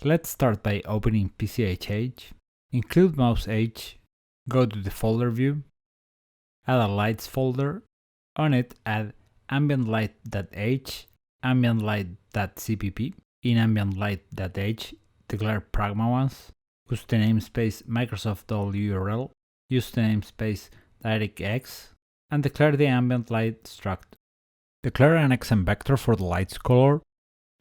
Let's start by opening PCHH, include mouse H, go to the folder view, add a lights folder, on it add ambient_light.h, ambient_light.cpp, in ambient_light.h declare pragma once, use the namespace Microsoft URL, use the namespace DirectX, and declare the ambient light struct. Declare an XM vector for the lights color,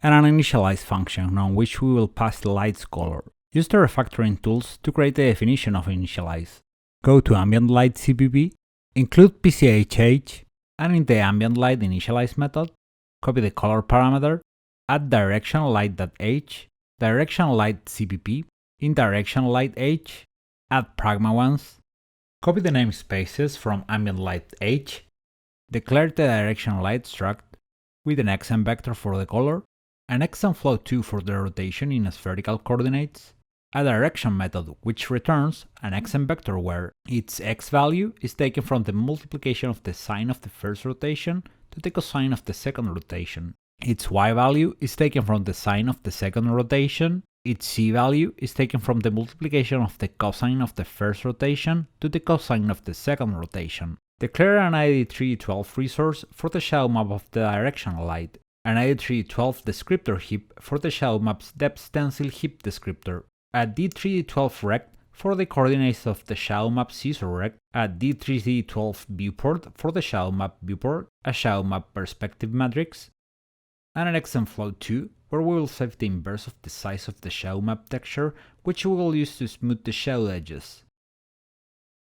and an initialize function on which we will pass the lights color. Use the refactoring tools to create the definition of initialize. Go to ambient light CPP, include PCHH, and in the ambient light initialize method, copy the color parameter, add direction light.h, direction light CPP, in direction light h, add pragma once, copy the namespaces from ambient light h, declare the direction light struct with an XM vector for the color, an XMFloat2 for the rotation in spherical coordinates, a direction method which returns an XM vector where its x value is taken from the multiplication of the sine of the first rotation to the cosine of the second rotation. Its y value is taken from the sine of the second rotation, its c value is taken from the multiplication of the cosine of the first rotation to the cosine of the second rotation. Declare an ID312 resource for the ShadowMap of the directional light, an ID312 descriptor heap for the ShadowMap's depth stencil heap descriptor, a D312 rect for the coordinates of the ShadowMap scissor rect, a D312 viewport for the ShadowMap viewport, a ShadowMap perspective matrix, and an XMFloat2 where we will save the inverse of the size of the ShadowMap texture, which we will use to smooth the shadow edges.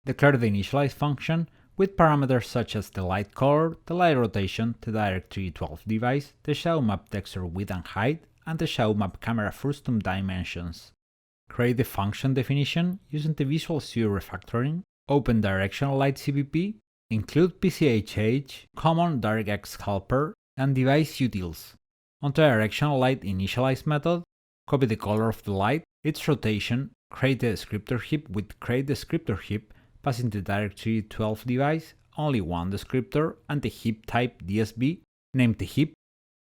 Declare the initialize function with parameters such as the light color, the light rotation, the Direct312 device, the ShadowMap texture width and height, and the ShadowMap camera frustum dimensions. Create the function definition using the Visual Studio refactoring, open directional light CPP, include PCHH, common DirectX helper, and device utils. On the directional light initialize method, copy the color of the light, its rotation, create the descriptor heap with create descriptor heap, passing the Direct312 device only one descriptor and the heap type DSB, name the heap,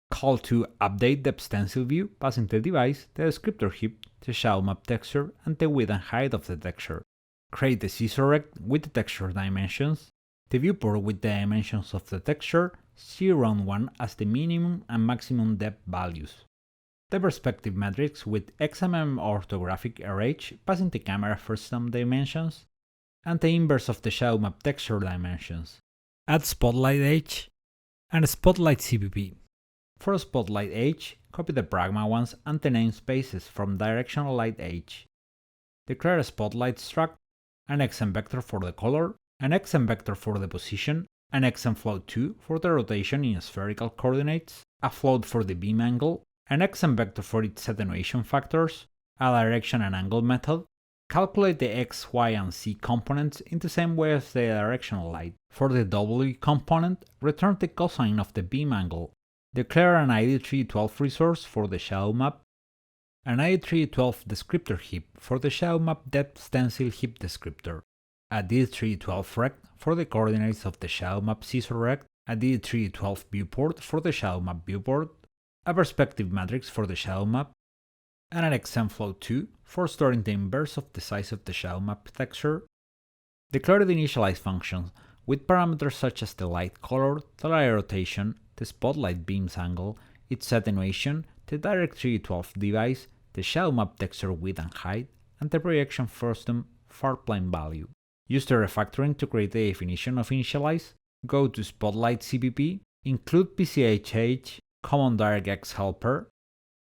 call to update the stencil view, passing the device, the descriptor heap, the ShadowMap texture, and the width and height of the texture. Create the scissor rect with the texture dimensions, the viewport with the dimensions of the texture, 0 and 1 as the minimum and maximum depth values. The perspective matrix with XMM orthographic RH passing the camera frustum dimensions, and the inverse of the ShadowMap texture dimensions. Add Spotlight H and Spotlight CPP. For Spotlight H, copy the pragma ones and the namespaces from directional light H. Declare a Spotlight struct, an XM vector for the color, an XM vector for the position, an XMFloat2 for the rotation in spherical coordinates, a float for the beam angle, an XM vector for its attenuation factors, a direction and angle method. Calculate the x, y, and z components in the same way as the directional light. For the W component, return the cosine of the beam angle. Declare an ID312 resource for the ShadowMap, an ID312 descriptor heap for the ShadowMap depth stencil heap descriptor, a D312 rect for the coordinates of the ShadowMap scissor rect, a D312 viewport for the ShadowMap viewport, a perspective matrix for the ShadowMap, and an XMFloat2 for storing the inverse of the size of the ShadowMap texture. Declare the initialize functions with parameters such as the light color, the light rotation, the spotlight beam's angle, its attenuation, the Direct312 device, the ShadowMap texture width and height, and the projection frustum far plane value. Use the refactoring to create the definition of initialize. Go to Spotlight CPP, include PCHH, common DirectX helper,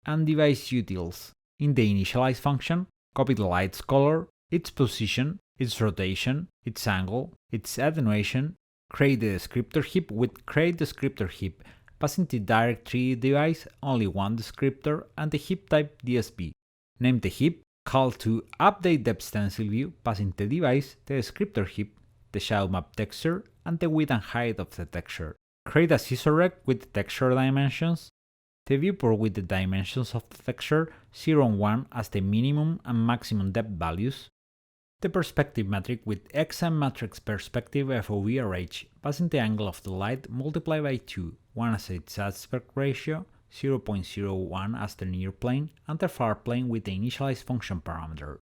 and device utils. In the initialize function, copy the light's color, its position, its rotation, its angle, its attenuation, create the descriptor heap with create descriptor heap, passing the Direct3 device only one descriptor and the heap type DSB. Name the heap, call to update the stencil view, passing the device, the descriptor heap, the ShadowMap texture, and the width and height of the texture. Create a scissor rect with the texture dimensions, the viewport with the dimensions of the texture, 0 and 1 as the minimum and maximum depth values, the perspective matrix with XM matrix perspective FOVRH, passing the angle of the light multiplied by 2, 1 as its aspect ratio, 0.01 as the near plane and the far plane with the initialize function parameter.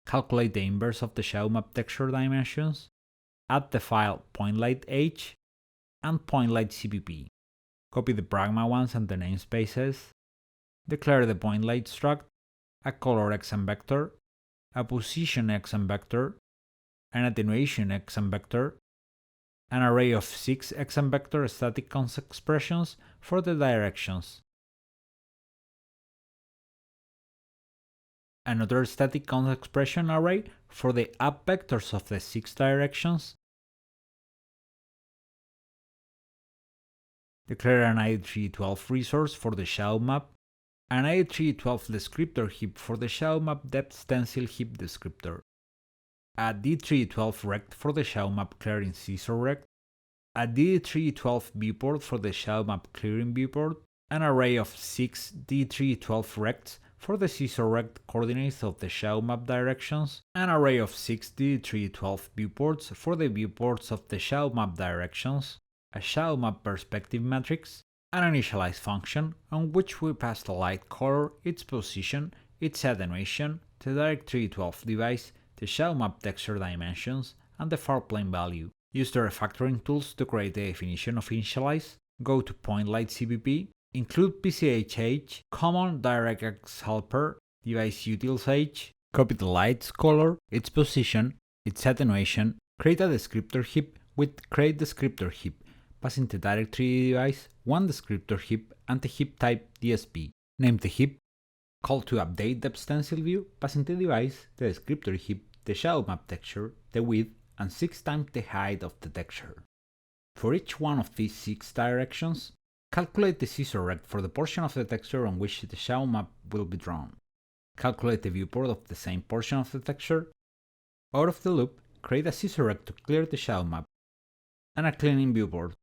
Calculate the inverse of the ShadowMap texture dimensions. Add the file pointLightH and pointLightCpp. Copy the pragma ones and the namespaces. Declare the pointLight struct, a color XM-vector, a position XM-vector, an attenuation XM-vector, an array of 6 XM-vector static cons expressions for the directions, another static cons expression array for the up vectors of the 6 directions, declare an i312 resource for the ShadowMap, an i312 descriptor heap for the ShadowMap depth stencil heap descriptor, a d312 rect for the ShadowMap clearing scissor rect, a d312 viewport for the ShadowMap clearing viewport, an array of 6 d312 rects for the scissor rect coordinates of the ShadowMap directions, an array of 6 d312 viewports for the viewports of the ShadowMap directions, a ShadowMap perspective matrix, an initialize function on which we pass the light color, its position, its attenuation, the DirectX device, the ShadowMap texture dimensions, and the far plane value. Use the refactoring tools to create the definition of initialize. Go to pointLightCpp, include PCHH, common DirectX helper, device utils H, copy the light's color, its position, its attenuation, create a descriptor heap with create descriptor heap, passing the Direct3D device one descriptor heap and the heap type DSP. Name the heap, call to update the stencil view, passing the device, the descriptor heap, the ShadowMap texture, the width, and 6 times the height of the texture. For each one of these 6 directions, calculate the scissor rect for the portion of the texture on which the ShadowMap will be drawn. Calculate the viewport of the same portion of the texture. Out of the loop, create a scissor rect to clear the ShadowMap, and a cleaning viewport,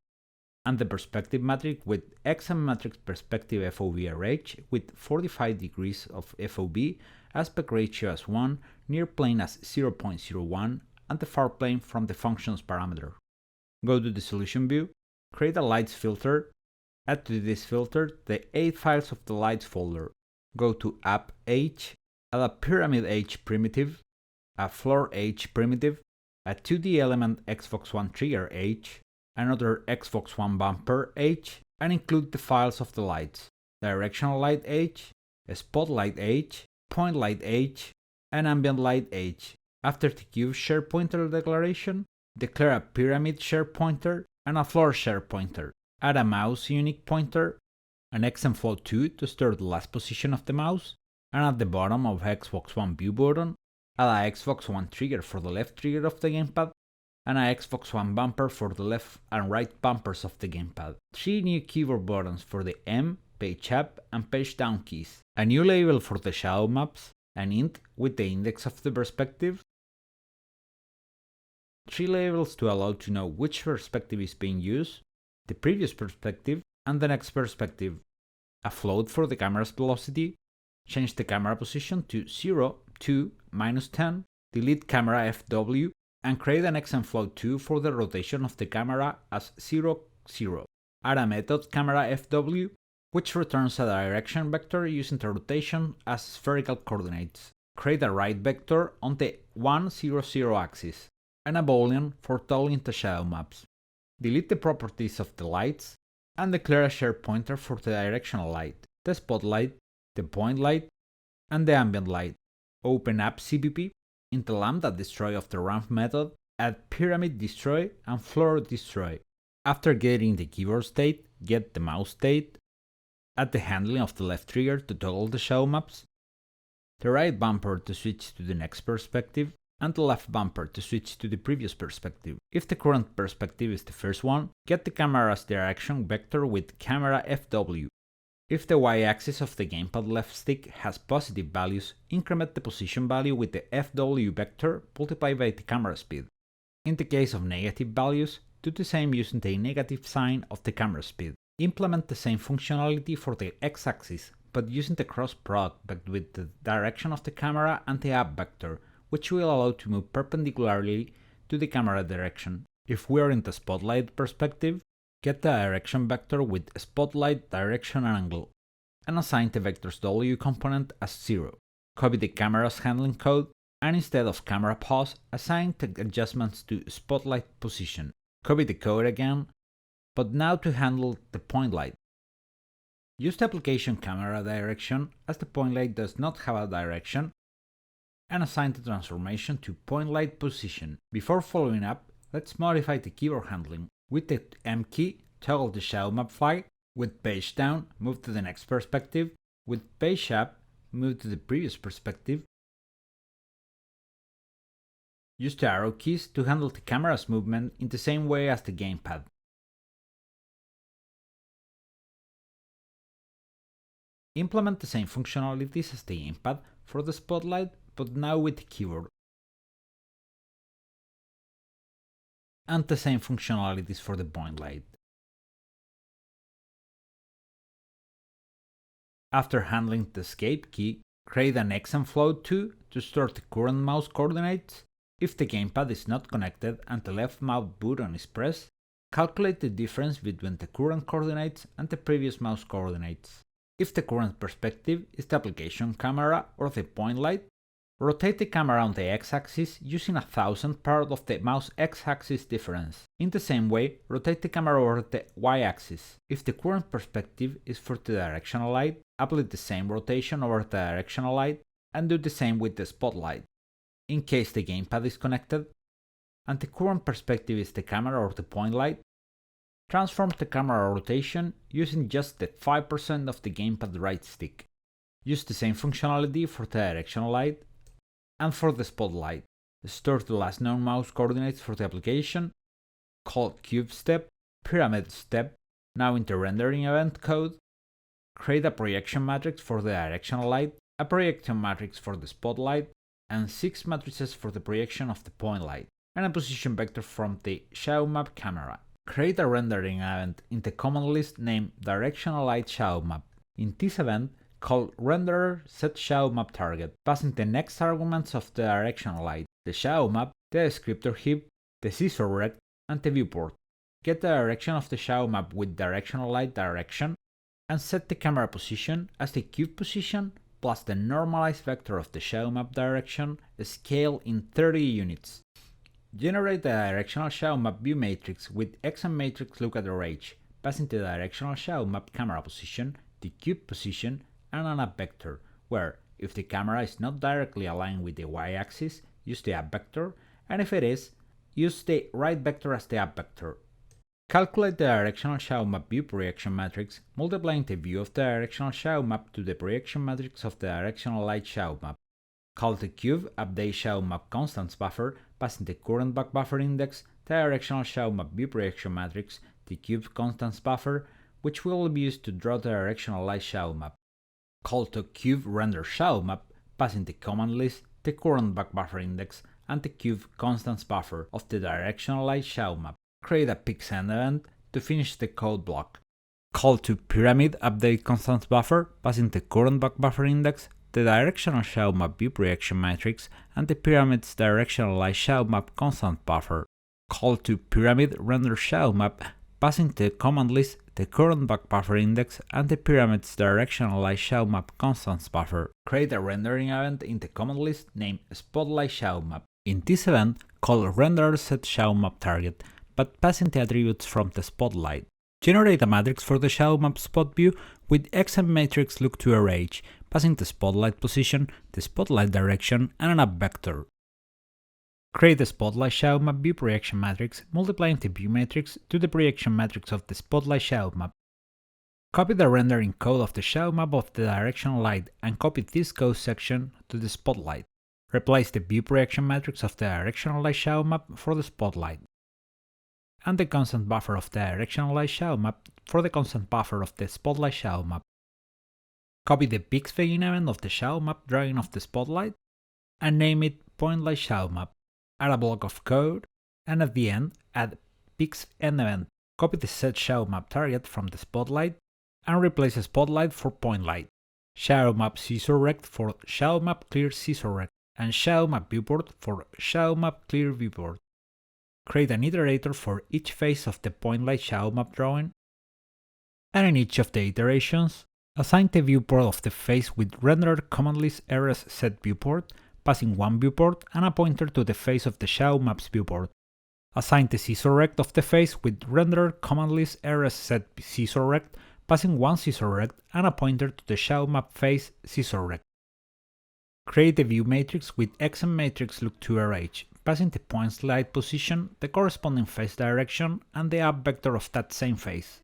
and the perspective matrix with XM matrix perspective FOV RH with 45 degrees of FOV, aspect ratio as 1, near plane as 0.01, and the far plane from the functions parameter. Go to the solution view, create a lights filter, add to this filter the 8 files of the lights folder. Go to app H, add a pyramid H primitive, a floor H primitive, a 2D element Xbox1 trigger H, another Xbox1 bumper H, and include the files of the lights, directional light H, spotlight H, point light H, and ambient light H. After the cube share pointer declaration, declare a pyramid share pointer and a floor share pointer. Add a mouse unique pointer, an XMFloat2 to store the last position of the mouse, and at the bottom of Xbox One view button, add a Xbox One trigger for the left trigger of the gamepad, and a Xbox One bumper for the left and right bumpers of the gamepad. 3 new keyboard buttons for the M, page up, and page down keys. A new label for the ShadowMaps, an int with the index of the perspective, 3 labels to allow to know which perspective is being used, the previous perspective and the next perspective, a float for the camera's velocity, change the camera position to 0, 2, -10, delete camera FW, and create an XMFloat2 for the rotation of the camera as 0, 0. Add a method camera FW, which returns a direction vector using the rotation as spherical coordinates. Create a right vector on the 1, 0, 0 axis, and a boolean for toggling the ShadowMaps. Delete the properties of the lights, and declare a share pointer for the directional light, the spotlight, the point light, and the ambient light. Open app CPP, in the lambda destroy of the ramp method, add pyramid destroy and floor destroy. After getting the keyboard state, get the mouse state, add the handling of the left trigger to toggle the ShadowMaps, the right bumper to switch to the next perspective, and the left bumper to switch to the previous perspective. If the current perspective is the first one, get the camera's direction vector with camera FW. If the y-axis of the gamepad left stick has positive values, increment the position value with the FW vector multiplied by the camera speed. In the case of negative values, do the same using the negative sign of the camera speed. Implement the same functionality for the x-axis, but using the cross product but with the direction of the camera and the up vector, which will allow to move perpendicularly to the camera direction. If we are in the spotlight perspective, get the direction vector with spotlight, direction, and angle. and assign the vector's W component as 0. Copy the camera's handling code, and instead of camera pause, assign the adjustments to spotlight position. Copy the code again, but now to handle the point light. Use the application camera direction, as the point light does not have a direction, and assign the transformation to point light position. Before following up, let's modify the keyboard handling. With the M key, toggle the shadow map flag. With page down, move to the next perspective. With page up, move to the previous perspective. Use the arrow keys to handle the camera's movement in the same way as the gamepad. Implement the same functionalities as the gamepad for the spotlight, but now with the keyboard. And the same functionalities for the point light. After handling the escape key, create an X and float to store the current mouse coordinates. If the gamepad is not connected and the left mouse button is pressed, calculate the difference between the current coordinates and the previous mouse coordinates. If the current perspective is the application camera or the point light, rotate the camera on the x-axis using 1,000 part of the mouse x-axis difference. In the same way, rotate the camera over the y-axis. If the current perspective is for the directional light, apply the same rotation over the directional light and do the same with the spotlight. In case the gamepad is connected and the current perspective is the camera or the point light, transform the camera rotation using just the 5% of the gamepad right stick. Use the same functionality for the directional light and for the spotlight. Store the last known mouse coordinates for the application, call cube step, pyramid step. Now in the rendering event code, create a projection matrix for the directional light, a projection matrix for the spotlight, and 6 matrices for the projection of the point light, and a position vector from the shadow map camera. Create a rendering event in the command list named directional light shadow map. In this event, call renderer set shadow map target, passing the next arguments of the directional light, the shadow map, the descriptor heap, the scissor rect, and the viewport. Get the direction of the shadow map with directional light direction, and set the camera position as the cube position plus the normalized vector of the shadow map direction, scale in 30 units. Generate the directional shadow map view matrix with X and matrix look at range, passing the directional shadow map camera position, the cube position, and an up vector, where, if the camera is not directly aligned with the y-axis, use the up vector, and if it is, use the right vector as the up vector. Calculate the directional shadow map view projection matrix, multiplying the view of the directional shadow map to the projection matrix of the directional light shadow map. Call the cube update shadow map constants buffer, passing the current back buffer index, the directional shadow map view projection matrix, the cube constants buffer, which will be used to draw the directional light shadow map. Call to cube render shadow map, passing the command list, the current back buffer index, and the cube constants buffer of the directional light shadow map. Create a pixend event to finish the code block. Call to pyramid update constants buffer, passing the current back buffer index, the directional shadow map view projection matrix, and the pyramid's directional light shadow map constant buffer. Call to pyramid render shadow map, passing the command list, the current back buffer index, and the pyramid's directional light shadow map constants buffer. Create a rendering event in the command list named spotlight shadow map. In this event, call renderer set shadow map target, but passing the attributes from the spotlight. Generate a matrix for the shadow map spot view with X and matrix look to arrange, passing the spotlight position, the spotlight direction, and an up vector. Create the spotlight shadow map view projection matrix, multiplying the view matrix to the projection matrix of the spotlight shadow map. Copy the rendering code of the shadow map of the directional light and copy this code section to the spotlight. Replace the view projection matrix of the directional light shadow map for the spotlight, and the constant buffer of the directional light shadow map for the constant buffer of the spotlight shadow map. Copy the pixfade event of the shadow map drawing of the spotlight and name it point light shadow map. Add a block of code, and at the end add pixend event. Copy the set shadow map target from the spotlight and replace the spotlight for point light. Shadow map scissor rect for shadow map clear scissor rect, and shadow map viewport for shadow map clear viewport. Create an iterator for each phase of the point light shadow map drawing, and in each of the iterations, Assign the viewport of the face with rendered command list rs set viewport, passing one viewport and a pointer to the face of the ShadowMaps viewport. Assign the scissor rect of the face with rendered command list rs set scissor rect, passing one scissor rect and a pointer to the ShadowMap face scissor rect. Create a view matrix with XM matrix look to RH, passing the point slide position, the corresponding face direction, and the up vector of that same face.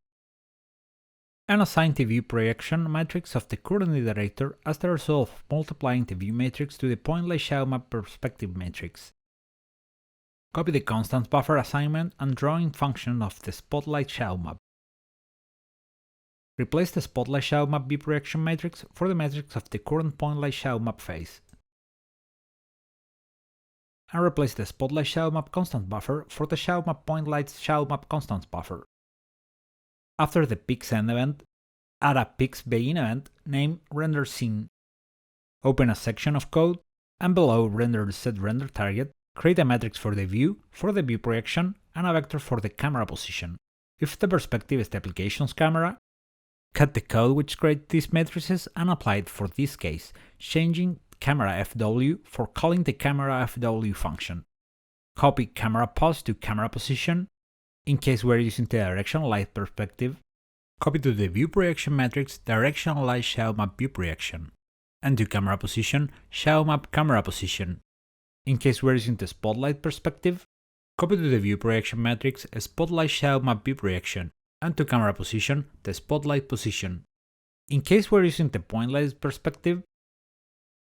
And assign the view projection matrix of the current iterator as the result of multiplying the view matrix to the point-light ShadowMap perspective matrix. Copy the constants buffer assignment and drawing function of the spotlight ShadowMap. Replace the spotlight ShadowMap view projection matrix for the matrix of the current point-light ShadowMap face. And replace the spotlight ShadowMap constant buffer for the ShadowMap point-light ShadowMap constants buffer. After the Pix end event, add a Pix begin event named render scene. Open a section of code, and below render set render target, create a matrix for the view projection, and a vector for the camera position. If the perspective is the application's camera, cut the code which creates these matrices and apply it for this case, changing camera FW for calling the camera FW function. Copy camera pos to camera position. In case we're using the directional light perspective, copy to the view projection matrix directional light ShadowMap view projection, and to camera position ShadowMap camera position. In case we're using the spotlight perspective, copy to the view projection matrix spotlight ShadowMap view projection, and to camera position the spotlight position. In case we're using the point light perspective,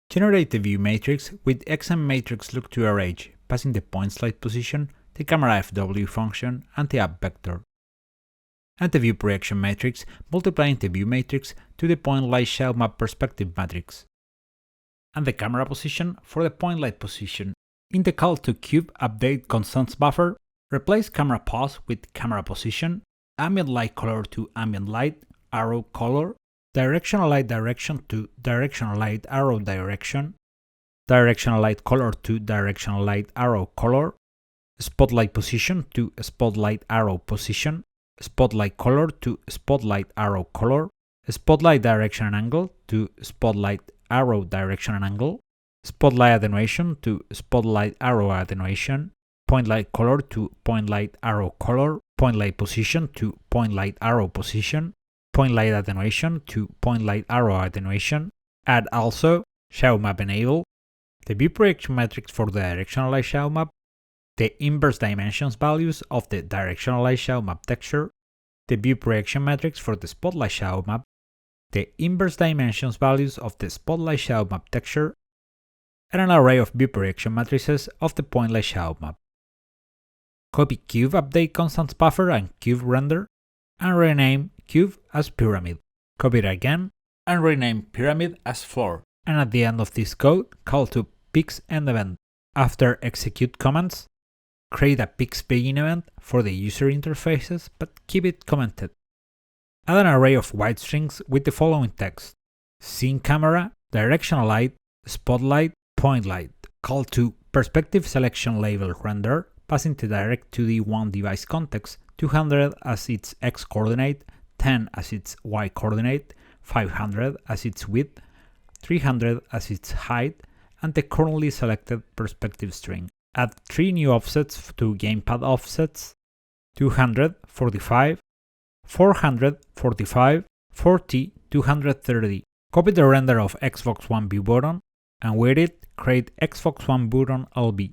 generate the view matrix with XM matrix look to RH, passing the point slide position, the camera FW function, and the up vector. And the view projection matrix, multiplying the view matrix to the point light ShadowMap perspective matrix. And the camera position for the point light position. In the call to cube update constants buffer, replace camera pos with camera position, ambient light color to ambient light, arrow color, directional light direction to directional light arrow direction, directional light color to directional light arrow color, spotlight position to spotlight arrow position, spotlight color to spotlight arrow color, spotlight direction and angle to spotlight arrow direction and angle, spotlight attenuation to spotlight arrow attenuation, point light color to point light arrow color, point light position to point light arrow position, point light attenuation to point light arrow attenuation. Add also ShadowMap enable, the view projection matrix for the directional light ShadowMap, the inverse dimensions values of the directional light ShadowMap texture, the view projection matrix for the spotlight ShadowMap, the inverse dimensions values of the spotlight ShadowMap texture, and an array of view projection matrices of the point light ShadowMap. Copy cube update constants buffer and cube render, and rename cube as pyramid. Copy it again, and rename pyramid as floor. And at the end of this code, call to Pix end event. After execute commands, create a Pix begin event for the user interfaces, but keep it commented. Add an array of white strings with the following text: scene camera, directional light, spotlight, point light. Call to perspective selection label render, passing the Direct2D1 device context 200 as its x coordinate, 10 as its y coordinate, 500 as its width, 300 as its height, and the currently selected perspective string. Add 3 new offsets to gamepad offsets: 200, 45, 445, 40, 230. Copy the render of Xbox One view button, and with it, create Xbox One button LB.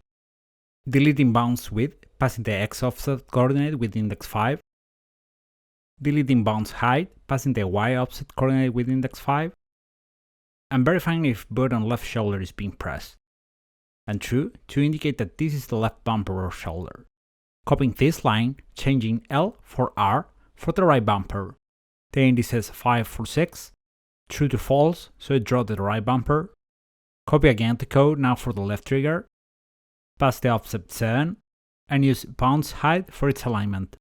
Deleting bounds width, passing the X offset coordinate with index 5. Deleting bounds height, passing the Y offset coordinate with index 5. And verifying if button left shoulder is being pressed. And true to indicate that this is the left bumper or shoulder. Copying this line, changing L for R for the right bumper. The indices 5 for 6, true to false, so it draws the right bumper. Copy again the code now for the left trigger. Pass the offset 7, and use bounds height for its alignment.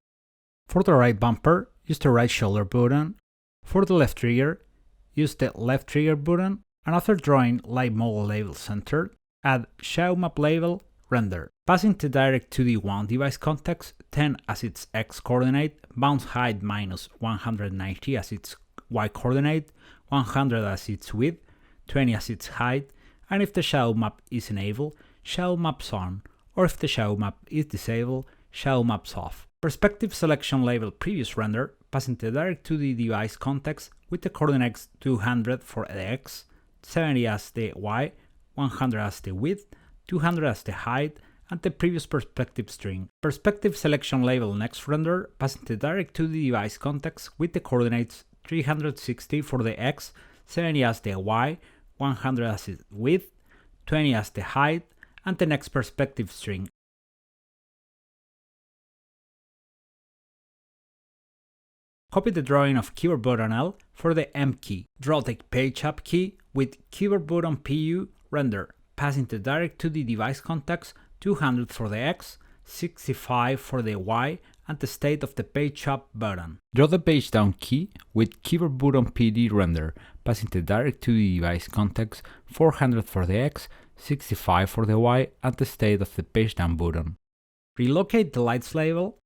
For the right bumper, use the right shoulder button. For the left trigger, use the left trigger button, and after drawing light model label centered, add ShadowMap label render. Passing the Direct2D1 device context 10 as its x coordinate, bounds height minus 190 as its y coordinate, 100 as its width, 20 as its height, and if the shadow map is enabled, shadow maps on, or if the shadow map is disabled, shadow maps off. Perspective selection label previous render, passing the direct to the device context with the coordinates 200 for the x, 70 as the y, 100 as the width, 200 as the height, and the previous perspective string. Perspective selection label next render, passing the direct to the device context with the coordinates 360 for the x, 70 as the y, 100 as its width, 20 as the height, and the next perspective string. Copy the drawing of keyboard button L for the M key. Draw the page up key with keyboard button PU render, passing the direct to the device context 200 for the X, 65 for the Y, and the state of the page up button. Draw the page down key with keyboard button PD render, passing the direct to the device context 400 for the X, 65 for the Y, and the state of the page down button. Relocate the lights label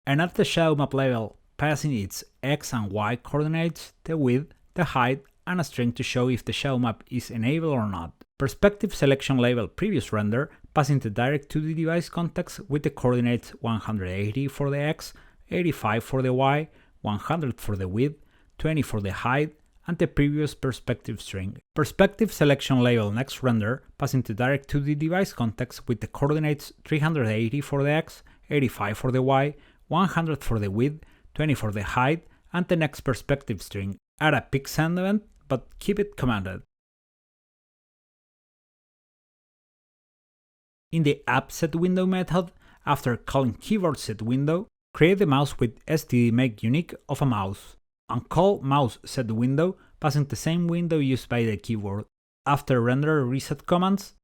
and add the shadow map label, passing its X and Y coordinates, the width, the height, and a string to show if the shadow map is enabled or not. Perspective selection label previous render, passing the direct to the device context with the coordinates 180 for the X, 85 for the Y, 100 for the width, 20 for the height, and the previous perspective string. Perspective selection label next render, passing the direct to the device context with the coordinates 380 for the X, 85 for the Y, 100 for the width, 20 for the height, and the next perspective string. Add a pick send event, but keep it commanded. In the app set window method, after calling keyboard set window, create the mouse with stdmakeUnique of a mouse, and call mouse set window, passing the same window used by the keyboard. After render reset commands,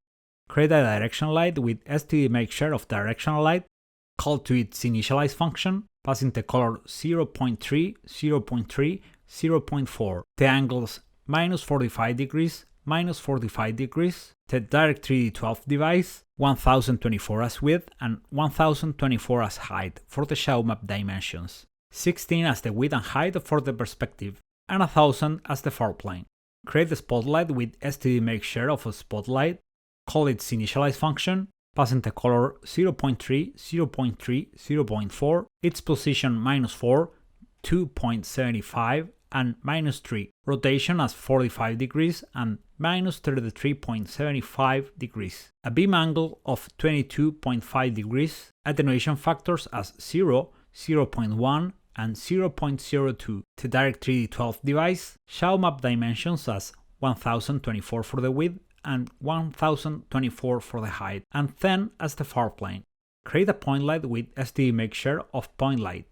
create a direction light with stdmakeshare of directional light, call to its initialize function, passing the color 0.3, 0.3, 0.4, the angles -45 degrees, -45 degrees, the Direct 3D12 device, 1024 as width and 1024 as height for the shadow map dimensions, 16 as the width and height for the perspective, and 1000 as the far plane. Create the spotlight with stdmakeshare of a spotlight, call its initialize function, passing the color 0.3, 0.3, 0.4, its position -4, 2.75, and -3, rotation as 45 degrees and -33.75 degrees, a beam angle of 22.5 degrees, attenuation factors as 0, 0.1, and 0.02, the Direct 3D12 device, shadow map dimensions as 1024 for the width and 1024 for the height, and 10 as the far plane. Create a point light with stdmakeshare of point light.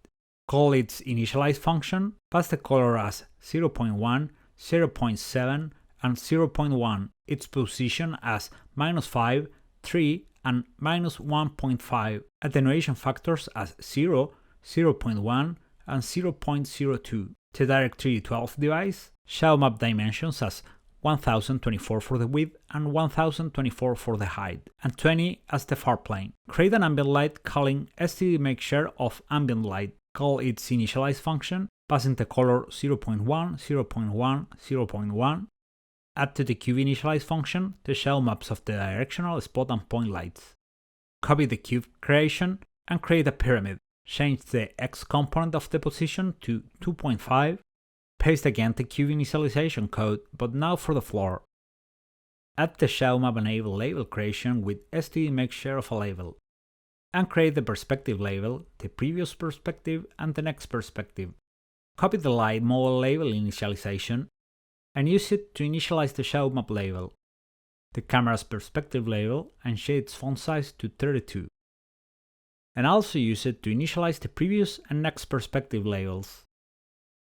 Call its initialize function, pass the color as 0.1, 0.7, and 0.1, its position as -5, 3, and -1.5, attenuation factors as 0, 0.1, and 0.02, the Direct 3D12 device, shadow map dimensions as 1024 for the width and 1024 for the height, and 20 as the far plane. Create an ambient light calling stdmakeshare of ambient light. Call its initialize function, passing the color 0.1, 0.1, 0.1. Add to the cube initialize function the shadow maps of the directional spot and point lights. Copy the cube creation and create a pyramid. Change the X component of the position to 2.5. Paste again the cube initialization code, but now for the floor. Add the shadow map enable label creation with stdmakeshare of a label. And create the perspective label, the previous perspective, and the next perspective. Copy the light model label initialization and use it to initialize the shadow map label, the camera's perspective label, and shade its font size to 32. And also use it to initialize the previous and next perspective labels.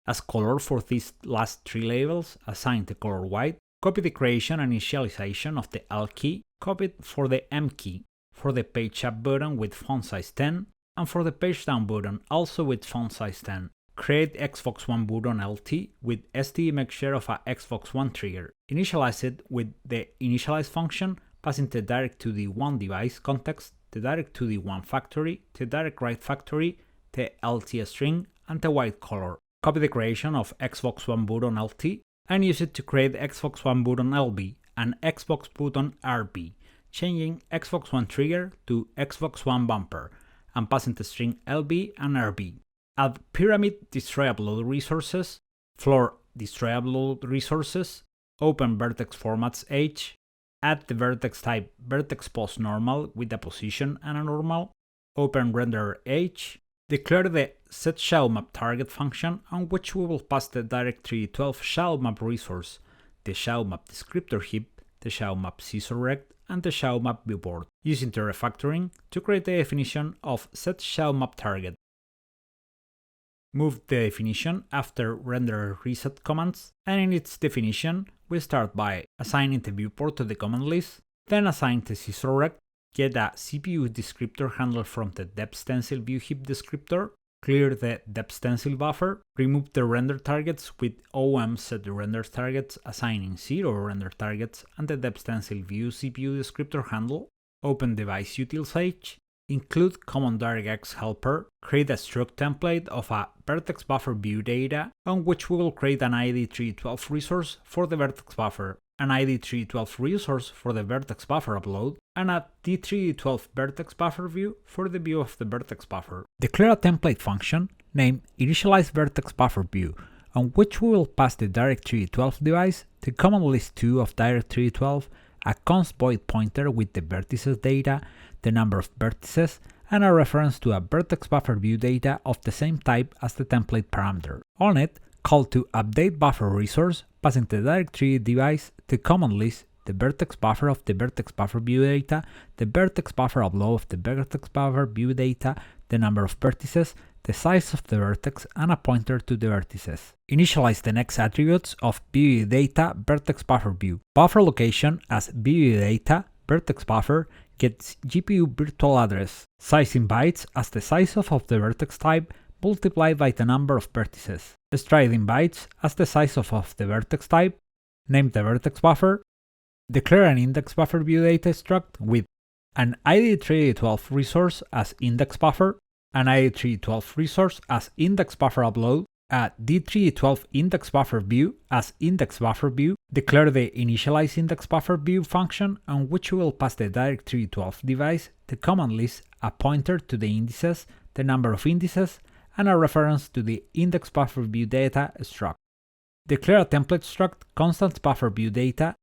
As color for these last three labels, assign the color white. Copy the creation and initialization of the L key, copy it for the M key, for the page up button with font size 10, and for the page down button also with font size 10. Create Xbox One button LT with stdmakeshare of a Xbox One trigger. Initialize it with the initialize function, passing the direct to the one device context, the direct to the one factory, the direct right factory, the LT string, and the white color. Copy the creation of Xbox One button LT, and use it to create Xbox One button LB and Xbox button RB, changing Xbox One trigger to Xbox One bumper, and passing the string LB and RB. Add pyramid destroy upload resources, floor destroy upload resources, open vertex formats H, add the vertex type vertex pose normal with a position and a normal, open renderer H, declare the setShadowMap target function on which we will pass the Direct3D12 ShadowMap resource, the ShadowMap descriptor heap, the ShadowMap scissorrect, and the ShadowMap viewport, using the refactoring to create the definition of setShadowMap target. Move the definition after renderer reset commands, and in its definition, we start by assigning the viewport to the command list, then assign the scissorrect, get a CPU descriptor handle from the depth stencil view heap descriptor, clear the depth stencil buffer, remove the render targets with OM set render targets assigning 0 render targets and the depth stencil view CPU descriptor handle, open device utils H, include common DirectX helper, create a struct template of a vertex buffer view data on which we will create an ID312 resource for the vertex buffer, an ID312 resource for the vertex buffer upload, and a D312 vertex buffer view for the view of the vertex buffer. Declare a template function named initializeVertexBufferView, on which we will pass the Direct3D12 device, the command list 2 of Direct3D12, a const void pointer with the vertices data, the number of vertices, and a reference to a vertex buffer view data of the same type as the template parameter. On it, call to update buffer resource, passing the Direct3D device, the command list, the vertex buffer of the vertex buffer view data, the vertex buffer upload of the vertex buffer view data, the number of vertices, the size of the vertex, and a pointer to the vertices. Initialize the next attributes of view data vertex buffer view. Buffer location as view data vertex buffer gets GPU virtual address. Size in bytes as the size of the vertex type multiplied by the number of vertices. Stride in bytes as the size of the vertex type. Name the vertex buffer. Declare an index buffer view data struct with an ID312 resource as index buffer, an ID312 resource as index buffer upload, a D312 index buffer view as index buffer view, declare the initialize index buffer view function on which we will pass the Direct312 device, the command list, a pointer to the indices, the number of indices, and a reference to the index buffer view data struct. Declare a template struct constant buffer view data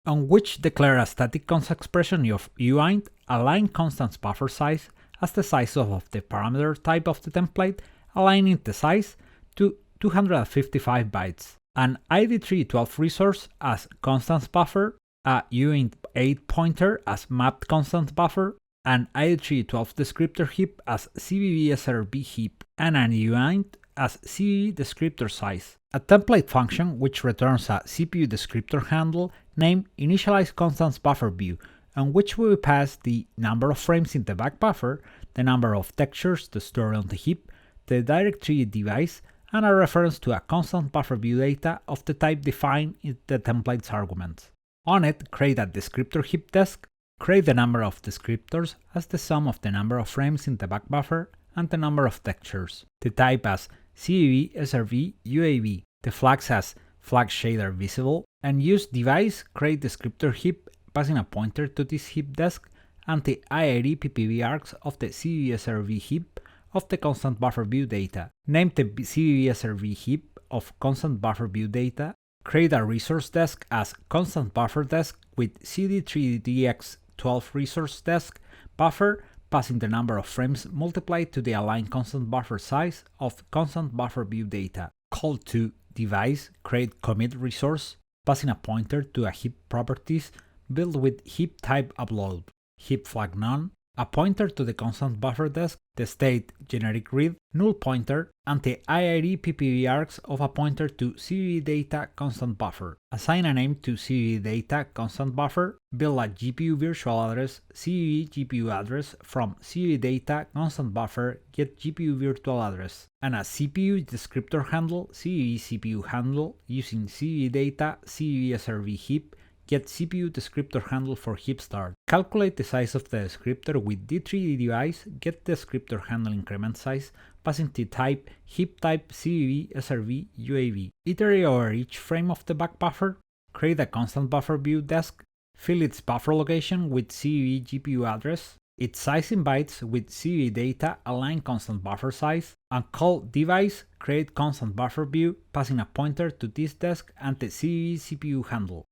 on which declare a static const expression of uint, align constant buffer size as the size of the parameter type of the template, aligning the size to 255 bytes. An ID312 resource as constant buffer, a uint8 pointer as mapped constant buffer, an ID312 descriptor heap as CVVSRB heap, and an uint as CVV descriptor size. A template function which returns a CPU descriptor handle named initializeConstantBufferView, on which we will pass the number of frames in the back buffer, the number of textures to store on the heap, the Direct3D device, and a reference to a constant buffer view data of the type defined in the template's arguments. On it, create a descriptor heap desk, create the number of descriptors as the sum of the number of frames in the back buffer and the number of textures, the type as CVV, SRV, UAV, the flags as flag shader visible, and use device create descriptor heap passing a pointer to this heap desk and the IID PPV args of the CVVSRV heap of the constant buffer view data. Name the CVVSRV heap of constant buffer view data. Create a resource desk as constant buffer desk with CD3DX12 resource desk buffer passing the number of frames multiplied to the aligned constant buffer size of constant buffer view data. Call to device create commit resource passing a pointer to a heap properties built with heap type upload, heap flag none, a pointer to the constant buffer desk, the state generic read, null pointer, and the IID PPV args of a pointer to CVV data constant buffer. Assign a name to CVV data constant buffer, build a GPU virtual address, CVV GPU address from CVV data constant buffer get GPU virtual address, and a CPU descriptor handle, CVV CPU handle using CVV data CVV SRV heap get CPU descriptor handle for heap start. Calculate the size of the descriptor with D3D device, get descriptor handle increment size passing the type heap type CVB SRV UAV. Iterate over each frame of the back buffer, create a constant buffer view desk, fill its buffer location with CVB GPU address, its size in bytes with CVB data align constant buffer size, and call device create constant buffer view passing a pointer to this desk and the CVB CPU handle.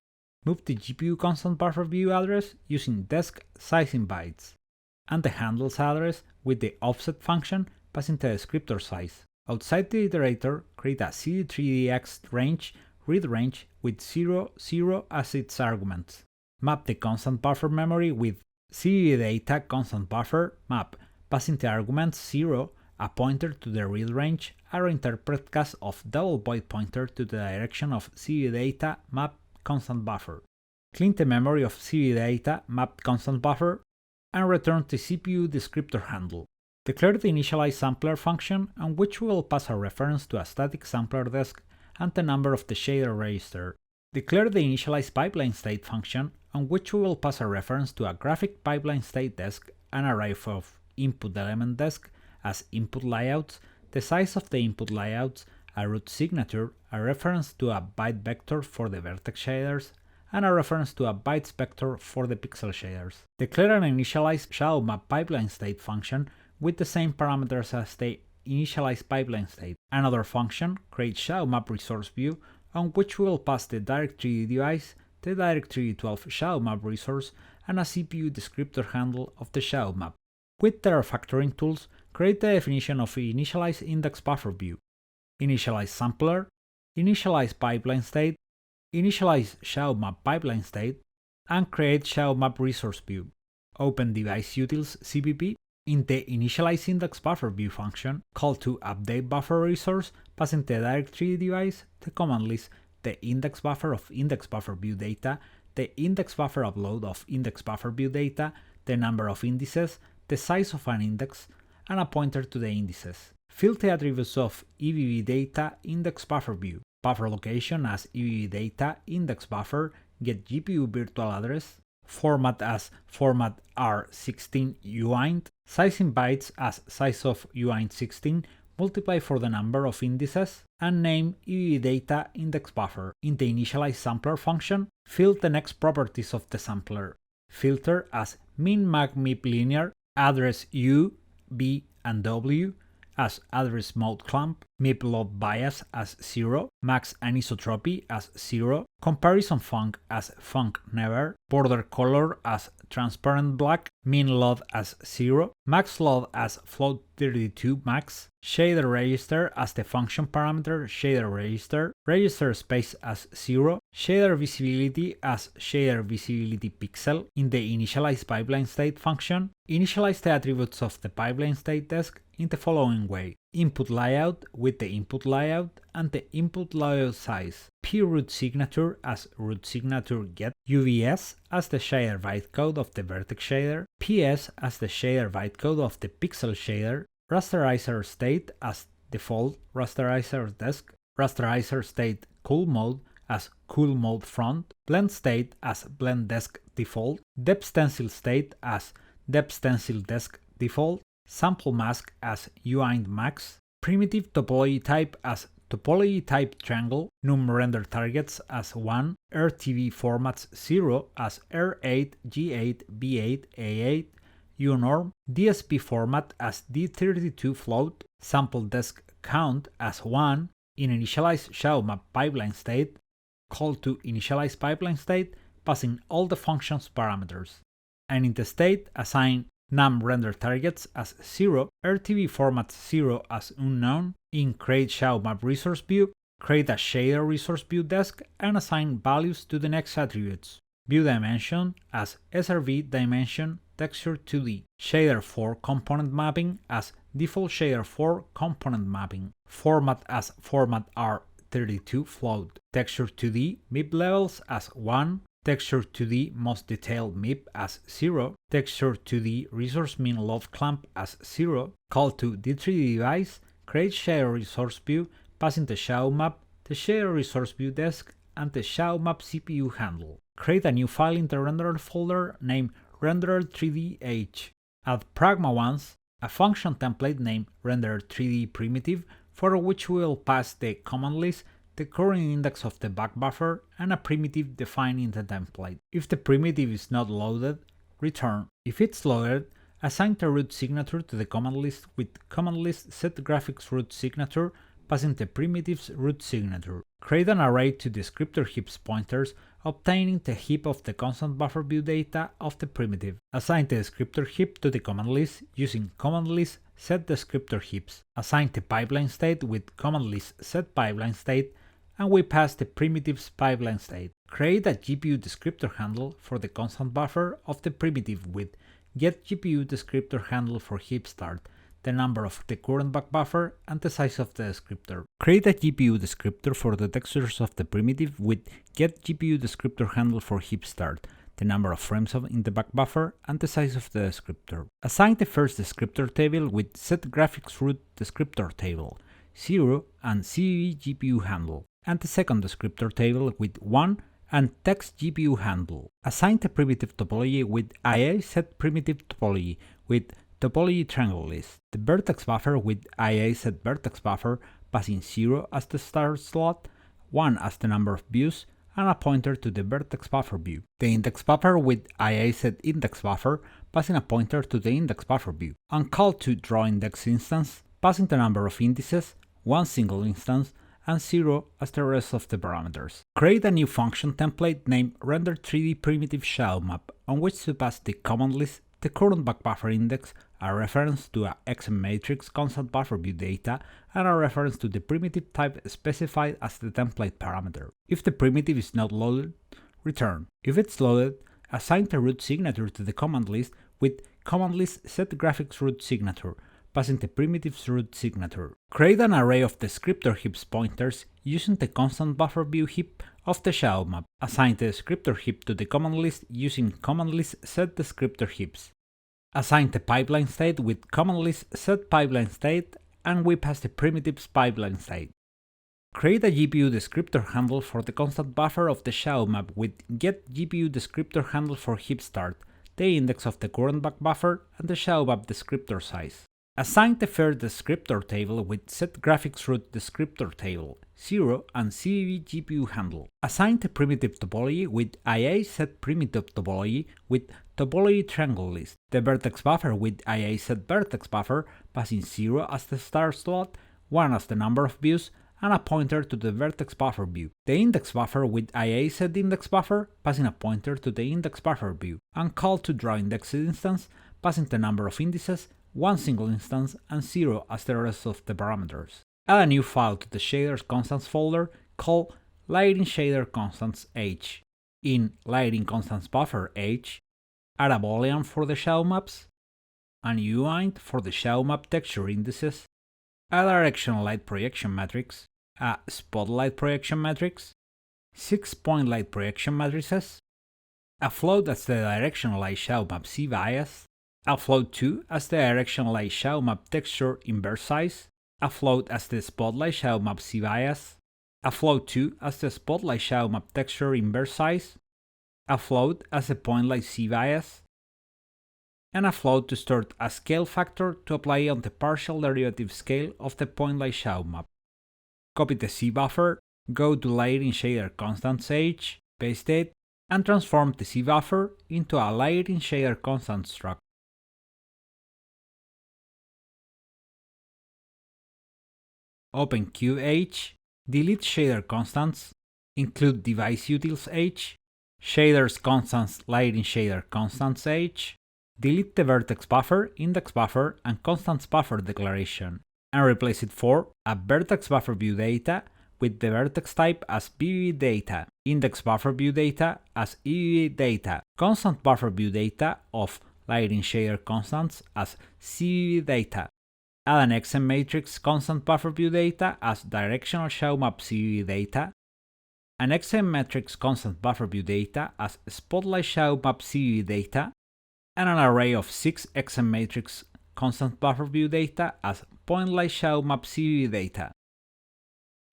Move the GPU constant buffer view address using desk size in bytes, and the handle's address with the offset function passing the descriptor size. Outside the iterator, create a CD3DX range read range with 0, 0 as its arguments. Map the constant buffer memory with CVB data constant buffer map, passing the arguments 0, a pointer to the read range, a reinterpret cast of double void pointer to the direction of CVB data map constant buffer. Clean the memory of CVB data mapped constant buffer and return the CPU descriptor handle. Declare the initialize sampler function, on which we will pass a reference to a static sampler desk and the number of the shader register. Declare the initialize pipeline state function, on which we will pass a reference to a graphic pipeline state desk, an array of input element desk as input layouts, the size of the input layouts, a root signature, a reference to a byte vector for the vertex shaders, and a reference to a bytes vector for the pixel shaders. Declare an initialize ShadowMap pipeline state function with the same parameters as the initialize pipeline state. Another function, create ShadowMap resource view, on which we will pass the Direct3D device, the Direct3D12 ShadowMap resource, and a CPU descriptor handle of the ShadowMap. With the refactoring tools, create the definition of initialize index buffer view, initialize sampler, initialize pipeline state, initialize ShadowMap pipeline state, and create ShadowMap resource view. Open device utils CPP. In the initialize index buffer view function, call to update buffer resource, passing the Direct3D device, the command list, the index buffer of index buffer view data, the index buffer upload of index buffer view data, the number of indices, the size of an index, and a pointer to the indices. Fill the attributes of EBB data index buffer view, buffer location as EBB data index buffer, get GPU virtual address, format as format R16 uint, size in bytes as size of uint16, multiply for the number of indices, and name EBB data index buffer. In the initialize sampler function, fill the next properties of the sampler. Filter as min mag mip linear, address U, B, and W as address mode clamp, mip load bias as 0, max anisotropy as 0, comparison func as func never, border color as transparent black, min load as 0, max load as float 32 max, shader register as the function parameter shader register, register space as 0, shader visibility as shader visibility pixel. In the initialize pipeline state function, initialize the attributes of the pipeline state desk in the following way: input layout with the input layout and the input layout size, p-root signature as root signature get, UVS as the shader bytecode of the vertex shader, PS as the shader bytecode of the pixel shader, rasterizer state as default rasterizer desk, rasterizer state cool mode as cool mode front, blend state as blend desk default, depth stencil state as depth stencil desk default, sample mask as uint max, primitive topology type as topology type triangle, num render targets as 1, RTV formats 0 as R8, G8, B8, A8, unorm, DSP format as D32 float, sample desk count as 1, in initialize ShadowMap pipeline state, call to initialize pipeline state, passing all the function's parameters, and in the state assign num render targets as 0, RTV format 0 as unknown, in create ShadowMap resource view, create a shader resource view desk and assign values to the next attributes. View dimension as SRV dimension texture 2D, shader 4 component mapping as default shader 4 component mapping, format as format R32 float, texture 2D MIP levels as 1, texture 2D most detailed MIP as 0, texture 2D resource min load clamp as 0, call to D3D device, create shader resource view, passing the ShadowMap, the shader resource view desk, and the ShadowMap CPU handle. Create a new file in the renderer folder named renderer3dh. Add pragma once, a function template named render3d primitive for which we will pass the command list, the current index of the back buffer, and a primitive defined in the template. If the primitive is not loaded, return. If it's loaded, assign the root signature to the command list with command list setGraphics root signature, passing the primitive's root signature. Create an array to descriptor heaps pointers, obtaining the heap of the constant buffer view data of the primitive. Assign the descriptor heap to the command list using command list setDescriptor heaps. Assign the pipeline state with command list setPipeline state, and we pass the primitive's pipeline state. Create a GPU descriptor handle for the constant buffer of the primitive with getGPU descriptor handle for heap start, the number of the current back buffer, and the size of the descriptor. Create a GPU descriptor for the textures of the primitive with getGPU descriptor handle for heap start, the number of frames in the back buffer, and the size of the descriptor. Assign the first descriptor table with setGraphics root descriptor table, 0 and CVV GPU handle, and the second descriptor table with 1 and text GPU handle. Assign the primitive topology with IA set primitive topology with topology triangle list. The vertex buffer with IA set vertex buffer, passing 0 as the start slot, 1 as the number of views, and a pointer to the vertex buffer view. The index buffer with IA set index buffer, passing a pointer to the index buffer view. And call to draw index instance, passing the number of indices, 1 single instance, and 0 as the rest of the parameters. Create a new function template named render3d primitive ShadowMap, on which to pass the command list, the current back buffer index, a reference to a XM matrix constant buffer view data, and a reference to the primitive type specified as the template parameter. If the primitive is not loaded, return. If it's loaded, assign the root signature to the command list with command list setGraphics root signature, passing the primitive's root signature. Create an array of descriptor heaps pointers using the constant buffer view heap of the ShadowMap. Assign the descriptor heap to the command list using command list setDescriptor heaps. Assign the pipeline state with command list setPipeline state, and we pass the primitive's pipeline state. Create a GPU descriptor handle for the constant buffer of the ShadowMap with getGPU descriptor handle for heap start, the index of the current back buffer, and the ShadowMap descriptor size. Assign the first descriptor table with setGraphics root descriptor table, 0 and CVV GPU handle. Assign the primitive topology with IA set primitive topology with topology triangle list. The vertex buffer with IA set vertex buffer, passing 0 as the start slot, 1 as the number of views, and a pointer to the vertex buffer view. The index buffer with IA set index buffer, passing a pointer to the index buffer view. And call to draw index instance, passing the number of indices, 1 single instance, and 0 as the rest of the parameters. Add a new file to the shaders constants folder called lighting shader constants h. In lighting constants buffer h, add a boolean for the ShadowMaps, a new int for the ShadowMap texture indices, a directional light projection matrix, a spotlight projection matrix, 6-point light projection matrices, a float as the directional light ShadowMap C bias, a float 2 as the directional light ShadowMap texture inverse size, a float as the spotlight ShadowMap C bias, a float 2 as the spotlight ShadowMap texture inverse size, a float as the point light C bias, and a float to store a scale factor to apply on the partial derivative scale of the point light ShadowMap. Copy the C buffer, go to lighting shader constants h, paste it, and transform the C buffer into a lighting shader constant struct. Open QH, delete shader constants, include device utils h, shaders constants lighting shader constants h, delete the vertex buffer, index buffer, and constants buffer declaration, and replace it for a vertex buffer view data with the vertex type as VV data, index buffer view data as EV data, constant buffer view data of lighting shader constants as CVV data. Add an XM matrix constant buffer view data as directional ShadowMap CVV data, an XM matrix constant buffer view data as spotlight ShadowMap CVV data, and an array of 6 XM matrix constant buffer view data as point light ShadowMap CVV data.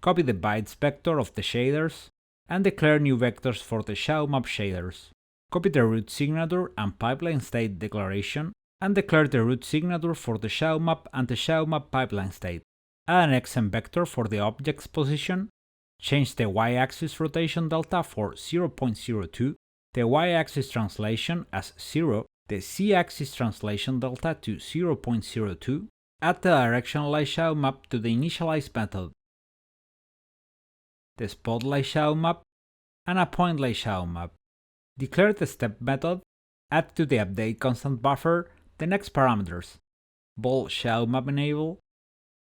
Copy the bytes vector of the shaders and declare new vectors for the ShadowMap shaders. Copy the root signature and pipeline state declaration and declare the root signature for the ShadowMap and the ShadowMap pipeline state. Add an XM vector for the object's position. Change the y-axis rotation delta for 0.02, the y-axis translation as 0, the z-axis translation delta to 0.02. Add the directionalized ShadowMap to the initialize method, the spotlight ShadowMap, and a pointlight ShadowMap. Declare the step method. Add to the update constant buffer the next parameters: bold ShadowMap enable,